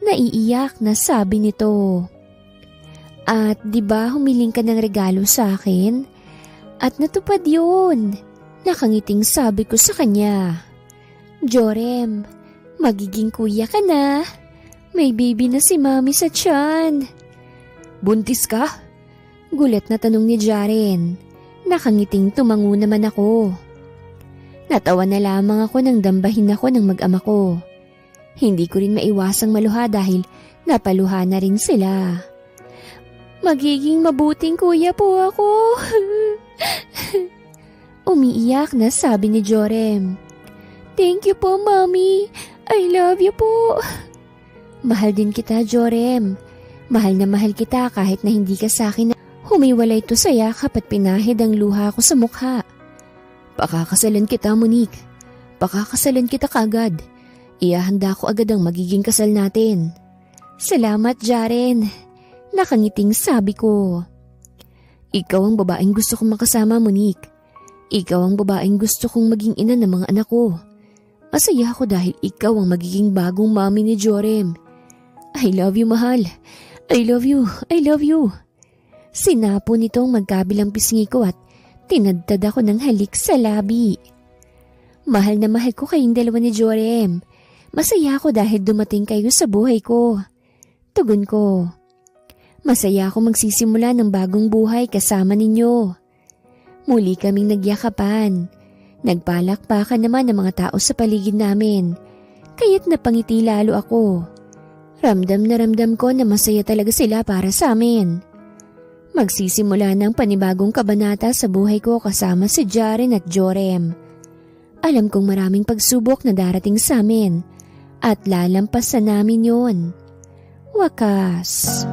Naiiyak na sabi nito. At di ba humiling ka ng regalo sa akin? At natupad yun. Nakangiting sabi ko sa kanya. Jorem, magiging kuya ka na. May baby na si Mami sa tiyan. Buntis ka? Gulat na tanong ni Jaren. Nakangiting tumango naman ako. Natawa na lamang ako nang dambahin ako ng mag-ama ko. Hindi ko rin maiwasang maluha dahil napaluha na rin sila. Magiging mabuting kuya po ako. Umiiyak na sabi ni Jorem. Thank you po, Mami. I love you po. Mahal din kita, Jorem. Mahal na mahal kita kahit na hindi ka sa akin. Humiwalay to sa yakap at pinahid ang luha ko sa mukha. Pakakasalan kita, Monique. Pakakasalan kita kagad. Iahanda ko agad ang magiging kasal natin. Salamat, Jaren. Nakangiting sabi ko. Ikaw ang babaeng gusto kong makasama, Monique. Ikaw ang babaeng gusto kong maging ina ng mga anak ko. Masaya ako dahil ikaw ang magiging bagong mami ni Jorem. I love you, mahal. I love you. I love you. Sinapo nitong magkabilang pisngi ko at tinadtad ako ng halik sa labi. Mahal na mahal ko kayong dalawa ni Jorem. Masaya ako dahil dumating kayo sa buhay ko. Tugon ko. Masaya ako magsisimula ng bagong buhay kasama ninyo. Muli kaming nagyakapan. Nagpalakpakan naman ng mga tao sa paligid namin, kaya't napangiti lalo ako. Ramdam na ramdam ko na masaya talaga sila para sa amin. Magsisimula ng panibagong kabanata sa buhay ko kasama si Jaren at Jorem. Alam kong maraming pagsubok na darating sa amin at lalampasan namin yon. Wakas.